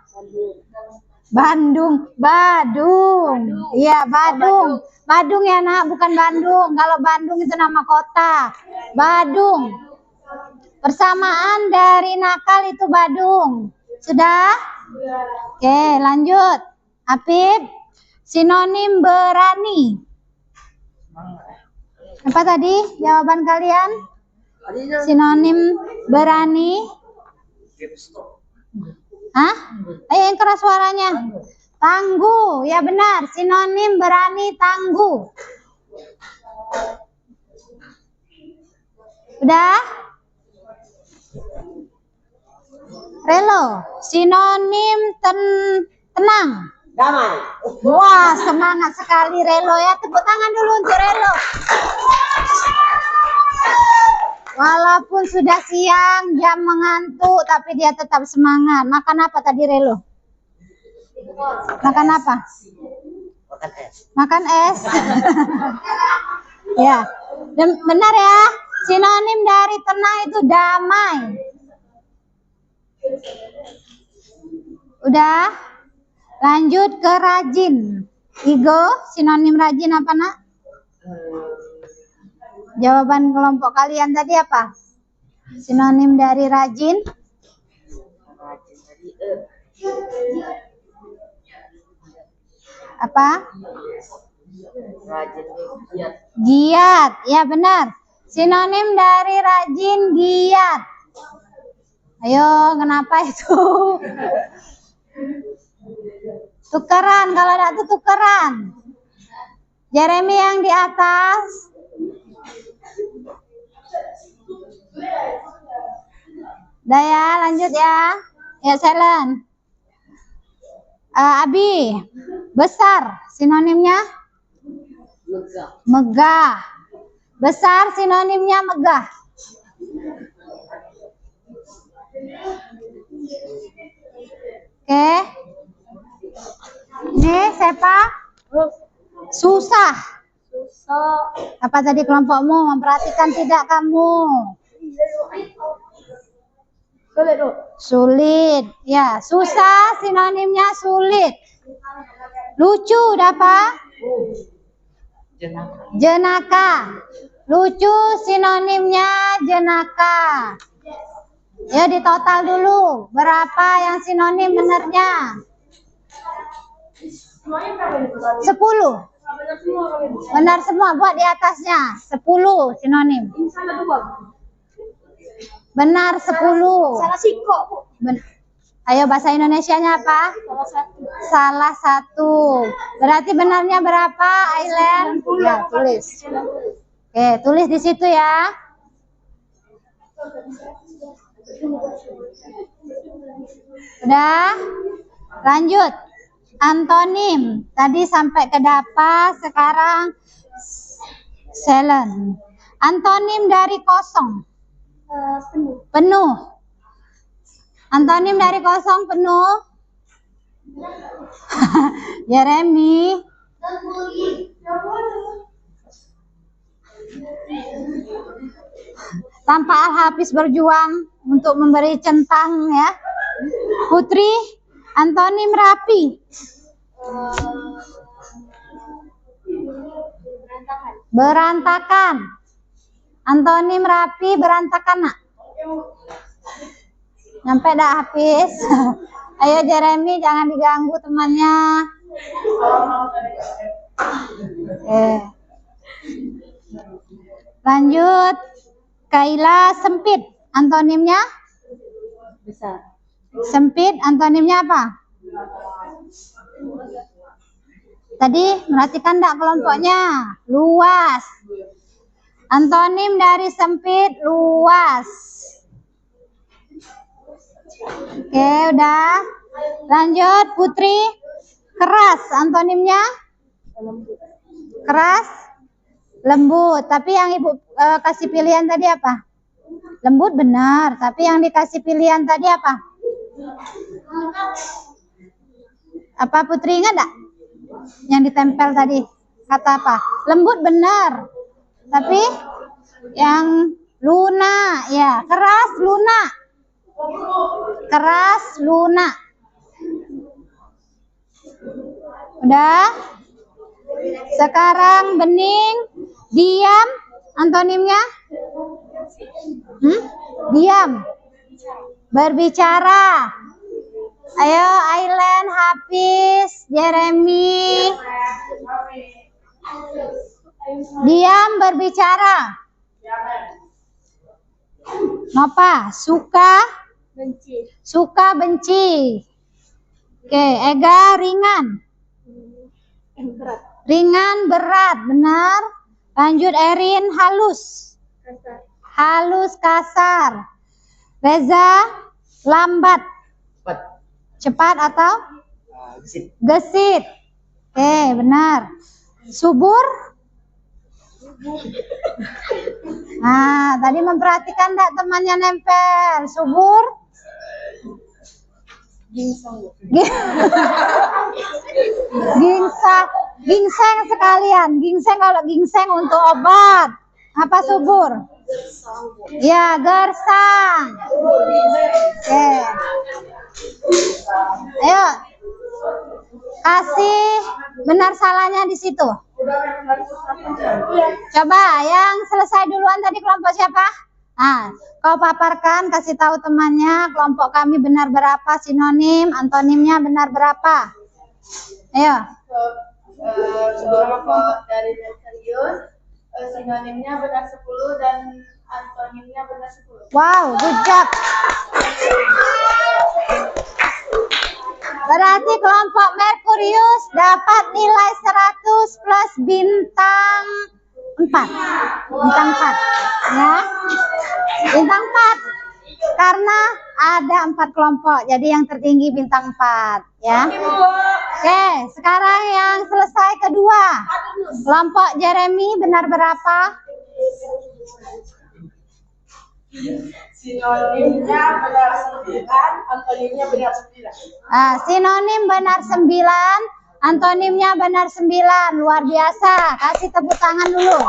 Bandung, Badung. Iya, Badung. Badung ya nak, bukan Bandung. Kalau Bandung itu nama kota. Badung. Persamaan dari nakal itu Badung. Sudah? Oke, lanjut. Apip, sinonim berani. Apa tadi jawaban kalian? Sinonim berani. Hah? Ayo yang keras suaranya. Tangguh, ya benar. Sinonim berani, tangguh. Udah? Relo, sinonim tenang. Damai. Wah, semangat sekali Relo ya. Tepuk tangan dulu untuk Relo. Walaupun sudah siang, jam mengantuk, tapi dia tetap semangat. Makan apa tadi Relo? Makan apa? Makan es. Makan es. Ya, benar ya. Sinonim dari tenang itu damai. Udah? Lanjut ke rajin. Igo, sinonim rajin apa nak? Jawaban kelompok kalian tadi apa? Sinonim dari rajin? Apa? Giat. Ya benar. Sinonim dari rajin giat. Ayo, kenapa itu? Tukeran, kalau ada tuh tukeran. Jeremy yang di atas. Udah ya, lanjut ya. Ya, Selen. Abi, besar, sinonimnya? Megah. Besar, sinonimnya megah. Oke. Ini siapa? Susah. Apa tadi kelompokmu? Memperhatikan tidak kamu? Sulit. Ya, susah sinonimnya sulit. Lucu apa? Jenaka. Lucu sinonimnya jenaka. Ya, di total dulu. Berapa yang sinonim benernya? 10. Benar semua, buat di atasnya. 10 sinonim. Benar 10. Salah siko, Bu. Ayo bahasa Indonesianya apa? Salah satu. Berarti benarnya berapa, Ailen? Ya, tulis. Oke, tulis di situ ya. Udah? Lanjut. Antonim. Tadi sampai ke dapat, sekarang silent. Antonim dari kosong. Penuh. Penuh. Antonim dari kosong penuh. Jeremy. Tanpa Al-Hafiz berjuang untuk memberi centang ya. Putri, antonim rapi. Berantakan. Antonim rapi berantakan, nak. Nyampe dah Hafiz. Ayo Jeremy, jangan diganggu temannya. Lanjut. Kaila, sempit. Antonimnya? Besar. Sempit, antonimnya apa? Tadi perhatikan enggak kelompoknya? Luas. Antonim dari sempit, luas. Oke, udah. Lanjut, Putri. Keras, antonimnya? Keras, lembut. Tapi yang Ibu kasih pilihan tadi apa? Lembut benar, tapi yang dikasih pilihan tadi apa? Apa Putri ingat enggak? Yang ditempel tadi kata apa? Lembut benar. Tapi yang lunak, ya, keras lunak. Keras lunak. Udah? Sekarang bening, diam, antonimnya? Diam. Berbicara. Ayo Ailen, Hafiz, Jeremy. Diam, berbicara. Nova, suka, Benci. suka, benci. Oke, Ega, ringan. Berat. Ringan, berat, benar. Lanjut Erin, halus. Kasar. Halus, kasar. Reza, lambat. Cepat atau? Gesit. Oke, benar. Subur. Nah, tadi memperhatikan enggak temannya nempel? Subur. Gingseng. Gingseng sekalian. Gingseng, kalau gingseng untuk obat. Apa subur? Ya, gersang. Oke. Ayo. Kasih benar salahnya di situ. Coba yang selesai duluan tadi kelompok siapa? Nah, kau paparkan, kasih tahu temannya kelompok kami benar berapa sinonim, antonimnya benar berapa. Ayo. Kelompok dari serius, sinonimnya benar 10 dan antonimnya benar 10. Wow, good job. Berarti kelompok Merkurius dapat nilai 100 plus bintang 4. Bintang 4. Ya. Bintang 4. Karena ada 4 kelompok. Jadi yang tertinggi bintang 4. Ya. Oke, sekarang yang selesai kedua. Kelompok Jeremy benar berapa? Sinonimnya benar 9, antonimnya benar 9. Sinonim benar 9, antonimnya benar 9. Luar biasa. Kasih tepuk tangan dulu.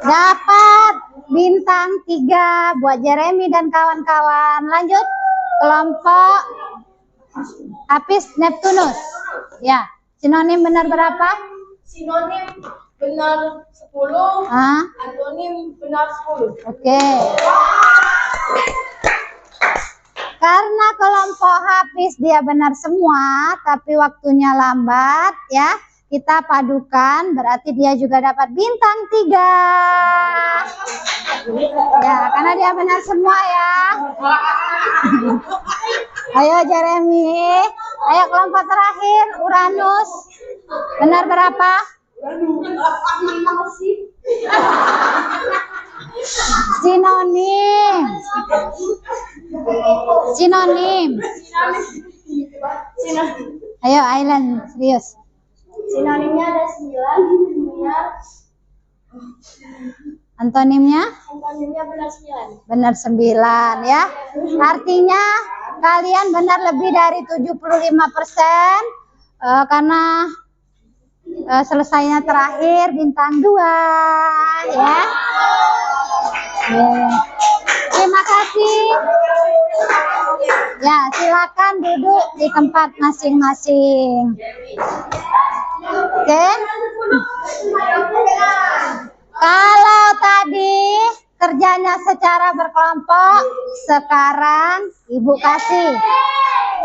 Dapat bintang 3 buat Jeremy dan kawan-kawan. Lanjut kelompok Hafiz Neptunus. Ya, sinonim benar berapa? Sinonim benar 10, antonim benar 10. Oke. Karena kelompok Hafiz dia benar semua, tapi waktunya lambat ya. Kita padukan, berarti dia juga dapat bintang 3. Ya, karena dia benar semua ya. Ayo Jeremy. Ayo kelompok terakhir, Uranus. Benar berapa? Sinonim. Sinonim. Ayo Aileen, serius. Sinonimnya ada 9, Antonimnya? antonimnya benar 9. Benar 9 ya. Artinya kalian benar lebih dari 75%, karena selesainya terakhir bintang 2 ya. Terima kasih. Ya, silakan duduk di tempat masing-masing. Oke. Kalau tadi kerjanya secara berkelompok, sekarang Ibu kasih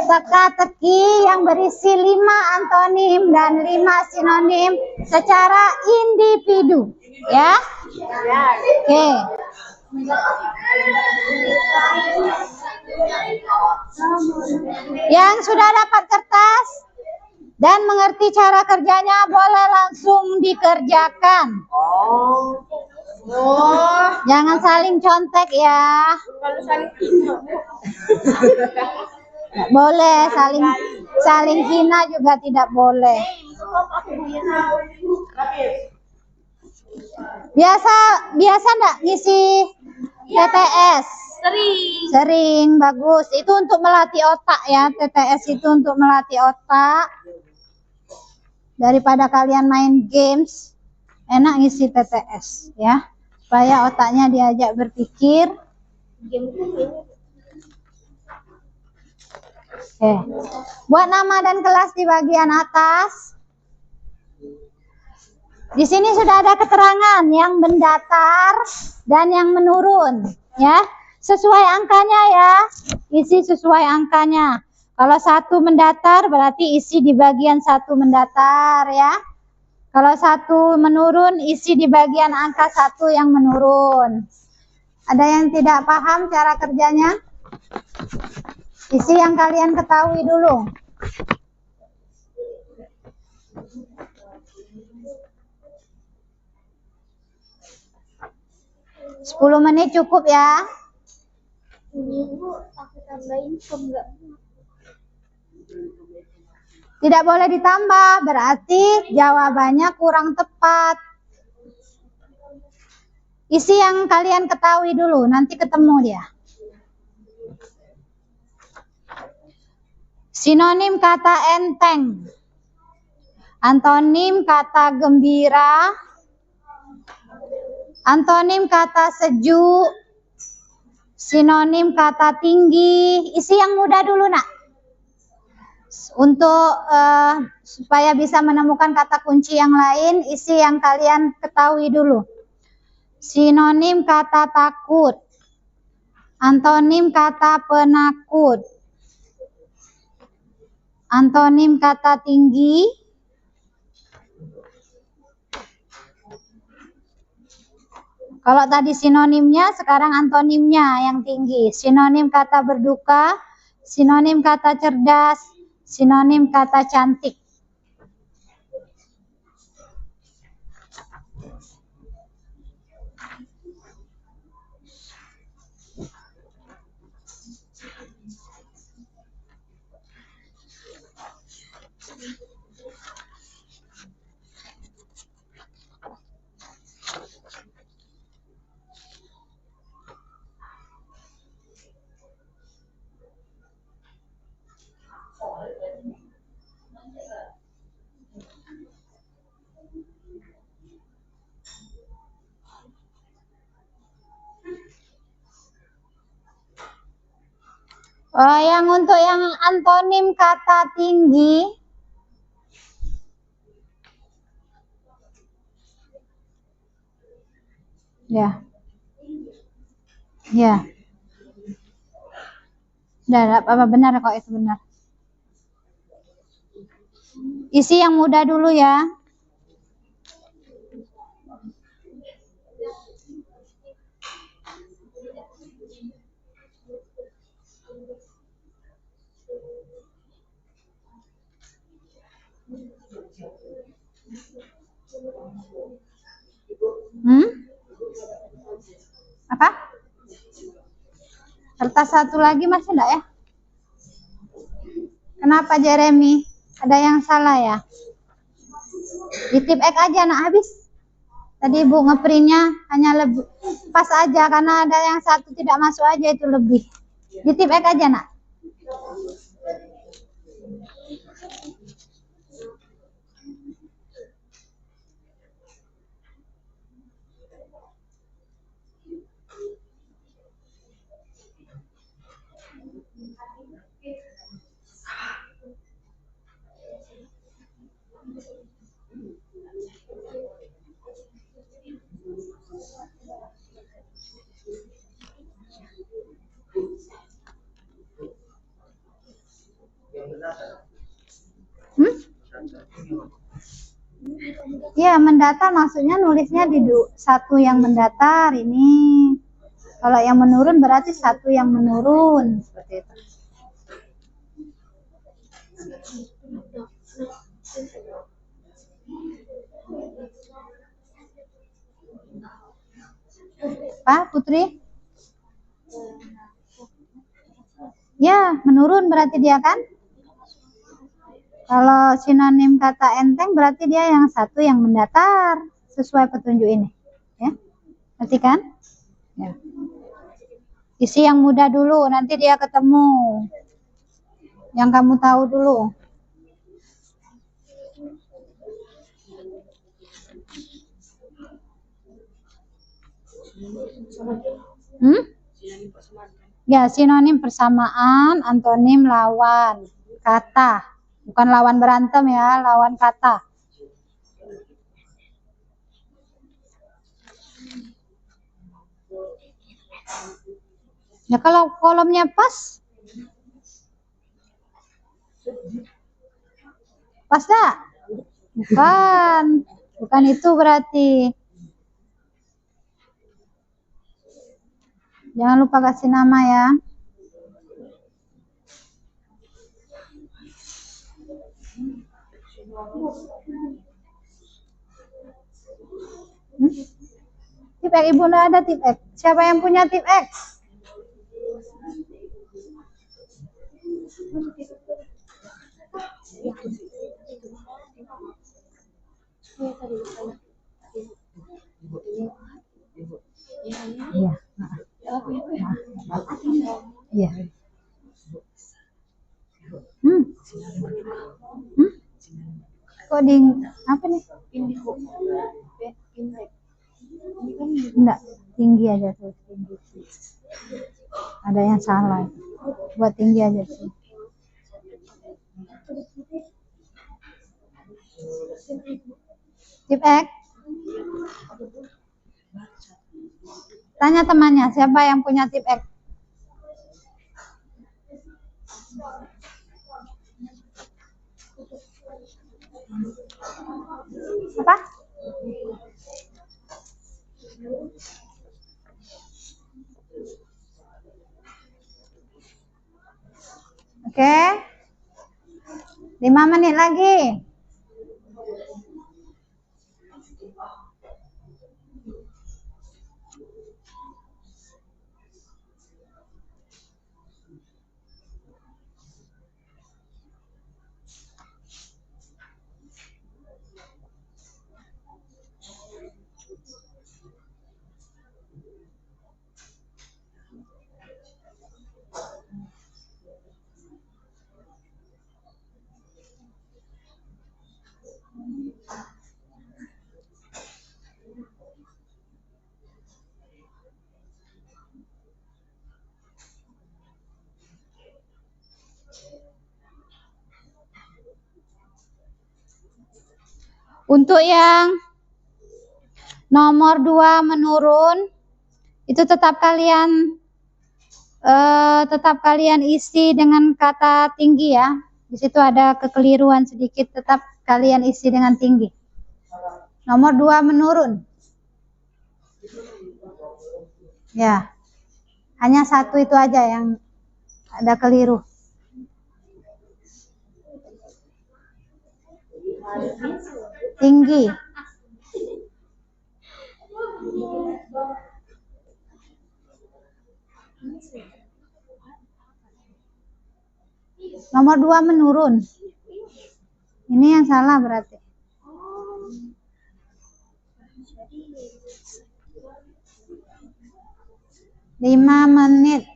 teka-teki yang berisi 5 antonim dan 5 sinonim secara individu, ya. Oke. Yang sudah dapat kertas dan mengerti cara kerjanya boleh langsung dikerjakan. Jangan saling contek ya. Nggak boleh saling hina juga tidak boleh. Biasa enggak ngisi TTS? Sering, bagus. Itu untuk melatih otak ya. TTS itu untuk melatih otak. Daripada kalian main games, enak ngisi TTS ya. Supaya otaknya diajak berpikir. Oke. Buat nama dan kelas di bagian atas. Di sini sudah ada keterangan yang mendatar dan yang menurun ya. Sesuai angkanya ya. Isi sesuai angkanya. Kalau 1 mendatar berarti isi di bagian 1 mendatar ya. Kalau 1 menurun isi di bagian angka 1 yang menurun. Ada yang tidak paham cara kerjanya? Isi yang kalian ketahui dulu. 10 menit cukup ya. Ini Bu, aku tambahin enggak? Tidak boleh ditambah, berarti jawabannya kurang tepat. Isi yang kalian ketahui dulu, nanti ketemu dia. Sinonim kata enteng. Antonim kata gembira. Antonim kata sejuk. Sinonim kata tinggi. Isi yang mudah dulu nak. Untuk supaya bisa menemukan kata kunci yang lain, isi yang kalian ketahui dulu. Sinonim kata takut. Antonim kata penakut. Antonim kata tinggi. Kalau tadi sinonimnya, sekarang antonimnya yang tinggi. Sinonim kata berduka, sinonim kata cerdas, sinonim kata cantik. Yang untuk yang antonim kata tinggi, ya, Udah apa benar kok, itu benar. Isi yang mudah dulu ya. Apa? Kertas satu lagi masih enggak ya? Kenapa Jeremy? Ada yang salah ya? Di tip X aja nak habis. Tadi Ibu ngeprintnya hanya lebih pas aja karena ada yang satu tidak masuk aja, itu lebih. Di tip X aja nak. Ya, mendatar maksudnya nulisnya di satu yang mendatar ini. Kalau yang menurun berarti satu yang menurun, seperti itu. Pak Putri? Ya, menurun berarti dia kan? Kalau sinonim kata enteng berarti dia yang satu yang mendatar sesuai petunjuk ini, ya. Ngerti kan? Ya. Isi yang mudah dulu, nanti dia ketemu. Yang kamu tahu dulu. Ya, sinonim persamaan, antonim lawan kata. Bukan lawan berantem ya, lawan kata. Ya kalau kolomnya pas dah? Bukan itu berarti. Jangan lupa kasih nama ya. Tip X, Ibu nggak ada tip X. Siapa yang punya tip X? Iya. Iya. Kok di apa nih? Enggak, tinggi aja tuh, tinggi. Ada yang salah. Buat tinggi aja sih. Tip X. Tanya temannya, siapa yang punya tip X? Apa? Oke. 5 menit lagi. Untuk yang nomor 2 menurun, itu tetap kalian tetap kalian isi dengan kata tinggi ya. Di situ ada kekeliruan sedikit, tetap kalian isi dengan tinggi. Nomor 2 menurun. Ya. Hanya satu itu aja yang ada keliru. Tinggi. Nomor 2 menurun. Ini yang salah berarti. 5 menit.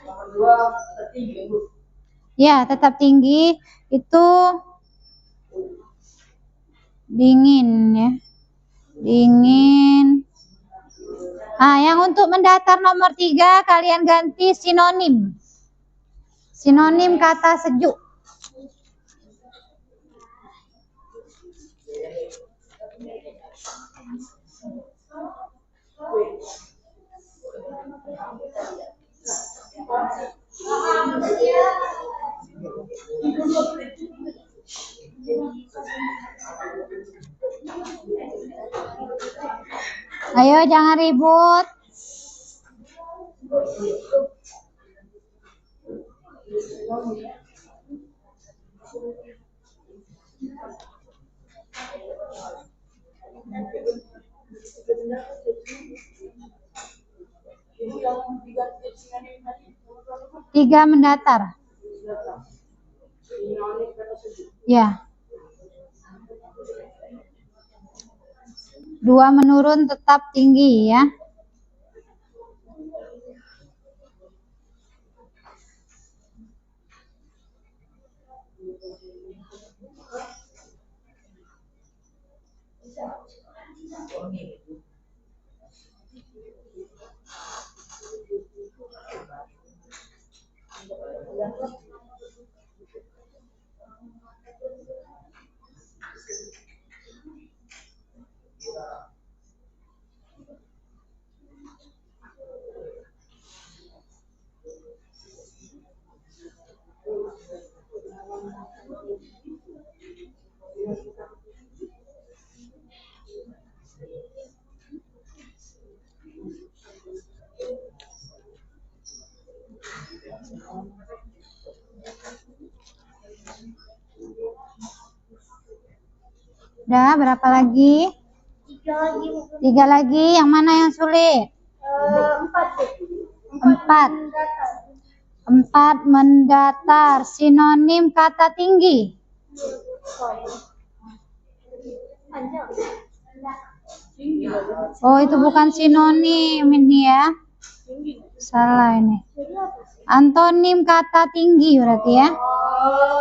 Nomor 2 tertinggi, Bu. Ya, tetap tinggi. Itu dingin ya. Dingin. Yang untuk mendatar nomor 3 kalian ganti sinonim. Sinonim kata sejuk. Ayo jangan ribut. Tiga mendatar. Ya. 2 menurun tetap tinggi ya. Udah, berapa lagi? 3 lagi. 3 lagi. Yang mana yang sulit? 4. 4 mendatar. Sinonim kata tinggi. Oh, itu bukan sinonim ini ya. Salah ini. Antonim kata tinggi berarti ya.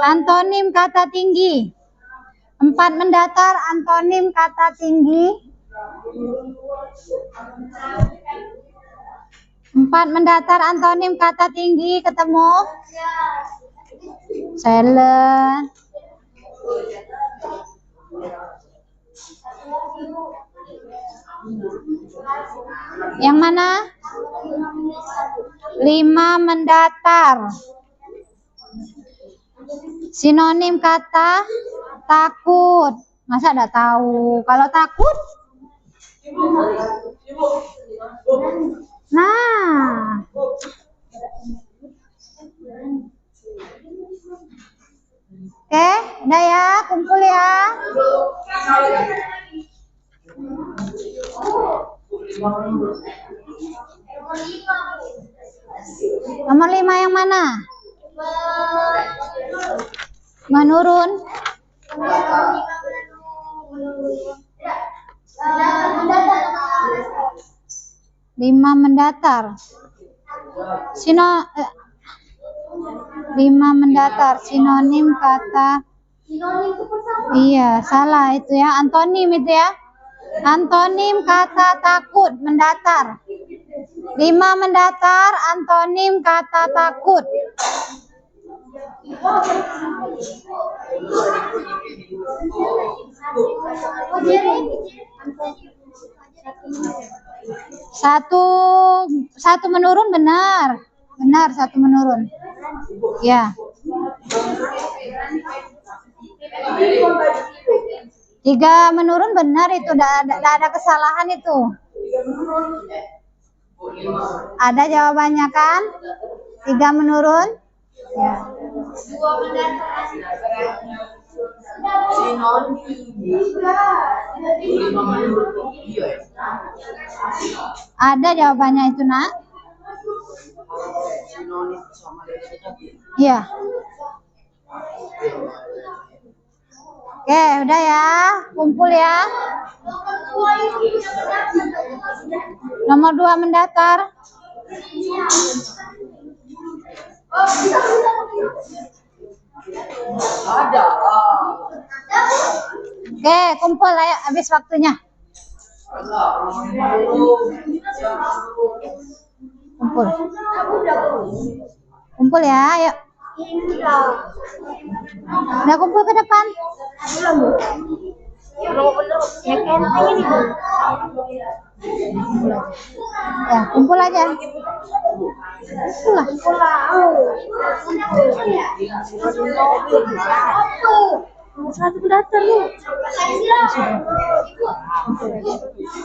Antonim kata tinggi. 4 mendatar, antonim kata tinggi. 4 mendatar, antonim kata tinggi, ketemu? Silent. Yang mana? 5 mendatar. Sinonim kata takut. Masa enggak tahu? Kalau takut? Nah. Oke, udah ya, kumpul ya. Nomor 5 yang mana? Menurun. 5 mendatar. 5 mendatar. Sinonim kata. Iya, salah itu ya. Antonim itu ya. Antonim kata takut, mendatar. 5 mendatar, antonim kata takut. Satu menurun benar. Benar, satu menurun. Ya. 3 menurun benar itu, tidak ada kesalahan itu. Ada jawabannya kan? 3 menurun. Ya. Ada jawabannya itu, Nak. Iya. Oke, udah ya. Kumpul ya. Nomor 2 mendatar. Oke, kumpul ayo, habis waktunya. Kumpul. Kumpul ya, ayo. Udah kumpul ke depan. Ya, kumpul aja. Kumpul lah. Satu mendatar nih.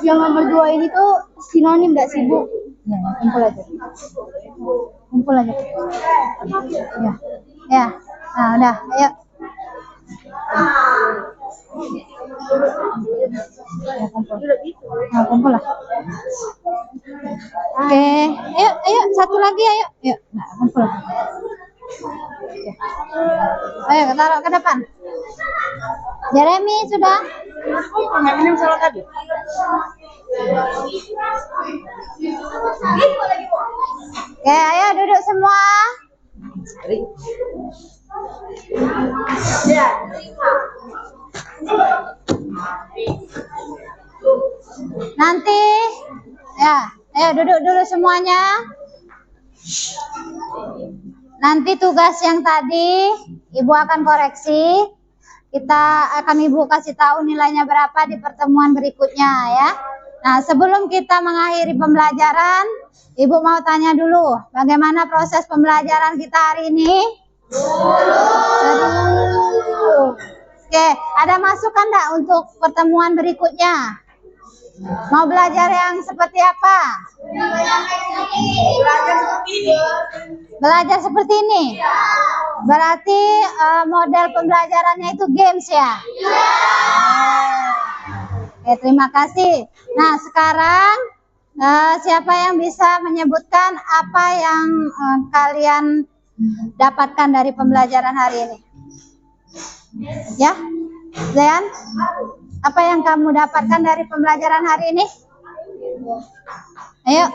Yang nomor 2 ini tuh sinonim nggak sih, Bu? Ya, kumpul aja. Kumpul aja. Ya. Ya. Nah, udah, ayo. Ya, kumpul. Nah, kumpul lah. Oke, ayo, satu lagi, ayo. Yuk, nah, kumpul. Oke. Ayo, taruh ke depan. Jeremy sudah? Ini salah tadi. Oke, ayo duduk semua. Nanti, ya, ayo duduk dulu semuanya. Nanti tugas yang tadi Ibu akan koreksi. Kita akan Ibu kasih tahu nilainya berapa di pertemuan berikutnya ya. Nah, sebelum kita mengakhiri pembelajaran, Ibu mau tanya dulu, bagaimana proses pembelajaran kita hari ini? Seru. Oke, ada masukan enggak untuk pertemuan berikutnya? Mau belajar yang seperti apa? Belajar seperti ini. Berarti model pembelajarannya itu games ya? Oke, terima kasih. Nah, sekarang siapa yang bisa menyebutkan apa yang kalian dapatkan dari pembelajaran hari ini? Ya, Zayan? Apa yang kamu dapatkan dari pembelajaran hari ini? Ayo.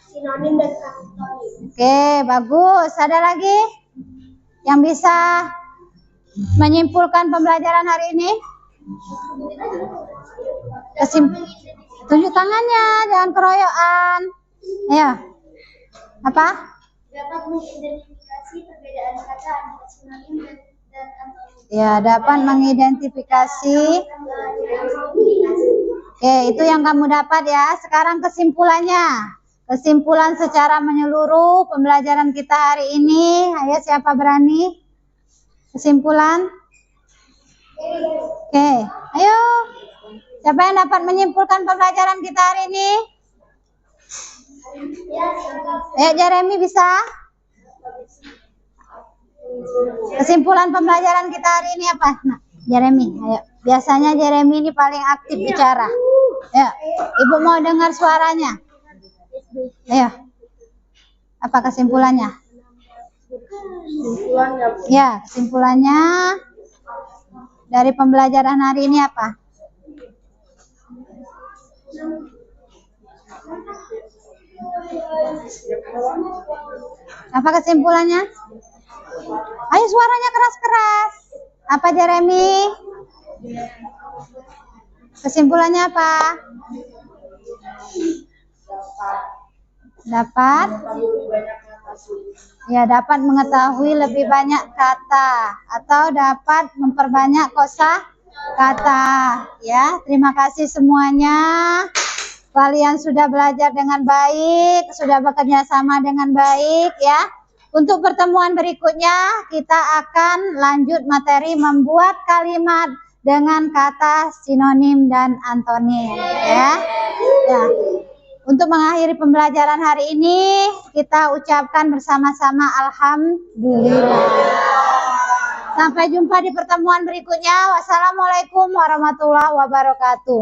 Sinonim dan antonim. Oke, bagus. Ada lagi yang bisa menyimpulkan pembelajaran hari ini? Tunjuk tangannya, jangan keroyokan. Ayo. Apa? Dapat mengidentifikasi perbedaan kata antara sinonim dan antonim. Ya, dapat mengidentifikasi. Oke, itu yang kamu dapat ya. Sekarang kesimpulannya. Kesimpulan secara menyeluruh pembelajaran kita hari ini. Ayo, siapa berani? Kesimpulan. Oke, ayo. Siapa yang dapat menyimpulkan pembelajaran kita hari ini? Ayo, Jeremy bisa? Kesimpulan pembelajaran kita hari ini apa? Nah, Jeremy, ayo. Biasanya Jeremy ini paling aktif bicara. Ya, Ibu mau dengar suaranya. Ayo. Apa kesimpulannya? Ya, kesimpulannya dari pembelajaran hari ini apa? Apa kesimpulannya? Ayo suaranya keras-keras. Apa Jeremy? Kesimpulannya apa? Dapat? Ya, dapat mengetahui lebih banyak kata atau dapat memperbanyak kosa kata. Ya, terima kasih semuanya. Kalian sudah belajar dengan baik, sudah bekerja sama dengan baik ya. Untuk pertemuan berikutnya kita akan lanjut materi membuat kalimat dengan kata sinonim dan antonim ya. Ya. Untuk mengakhiri pembelajaran hari ini kita ucapkan bersama-sama alhamdulillah. Sampai jumpa di pertemuan berikutnya. Wassalamualaikum warahmatullahi wabarakatuh.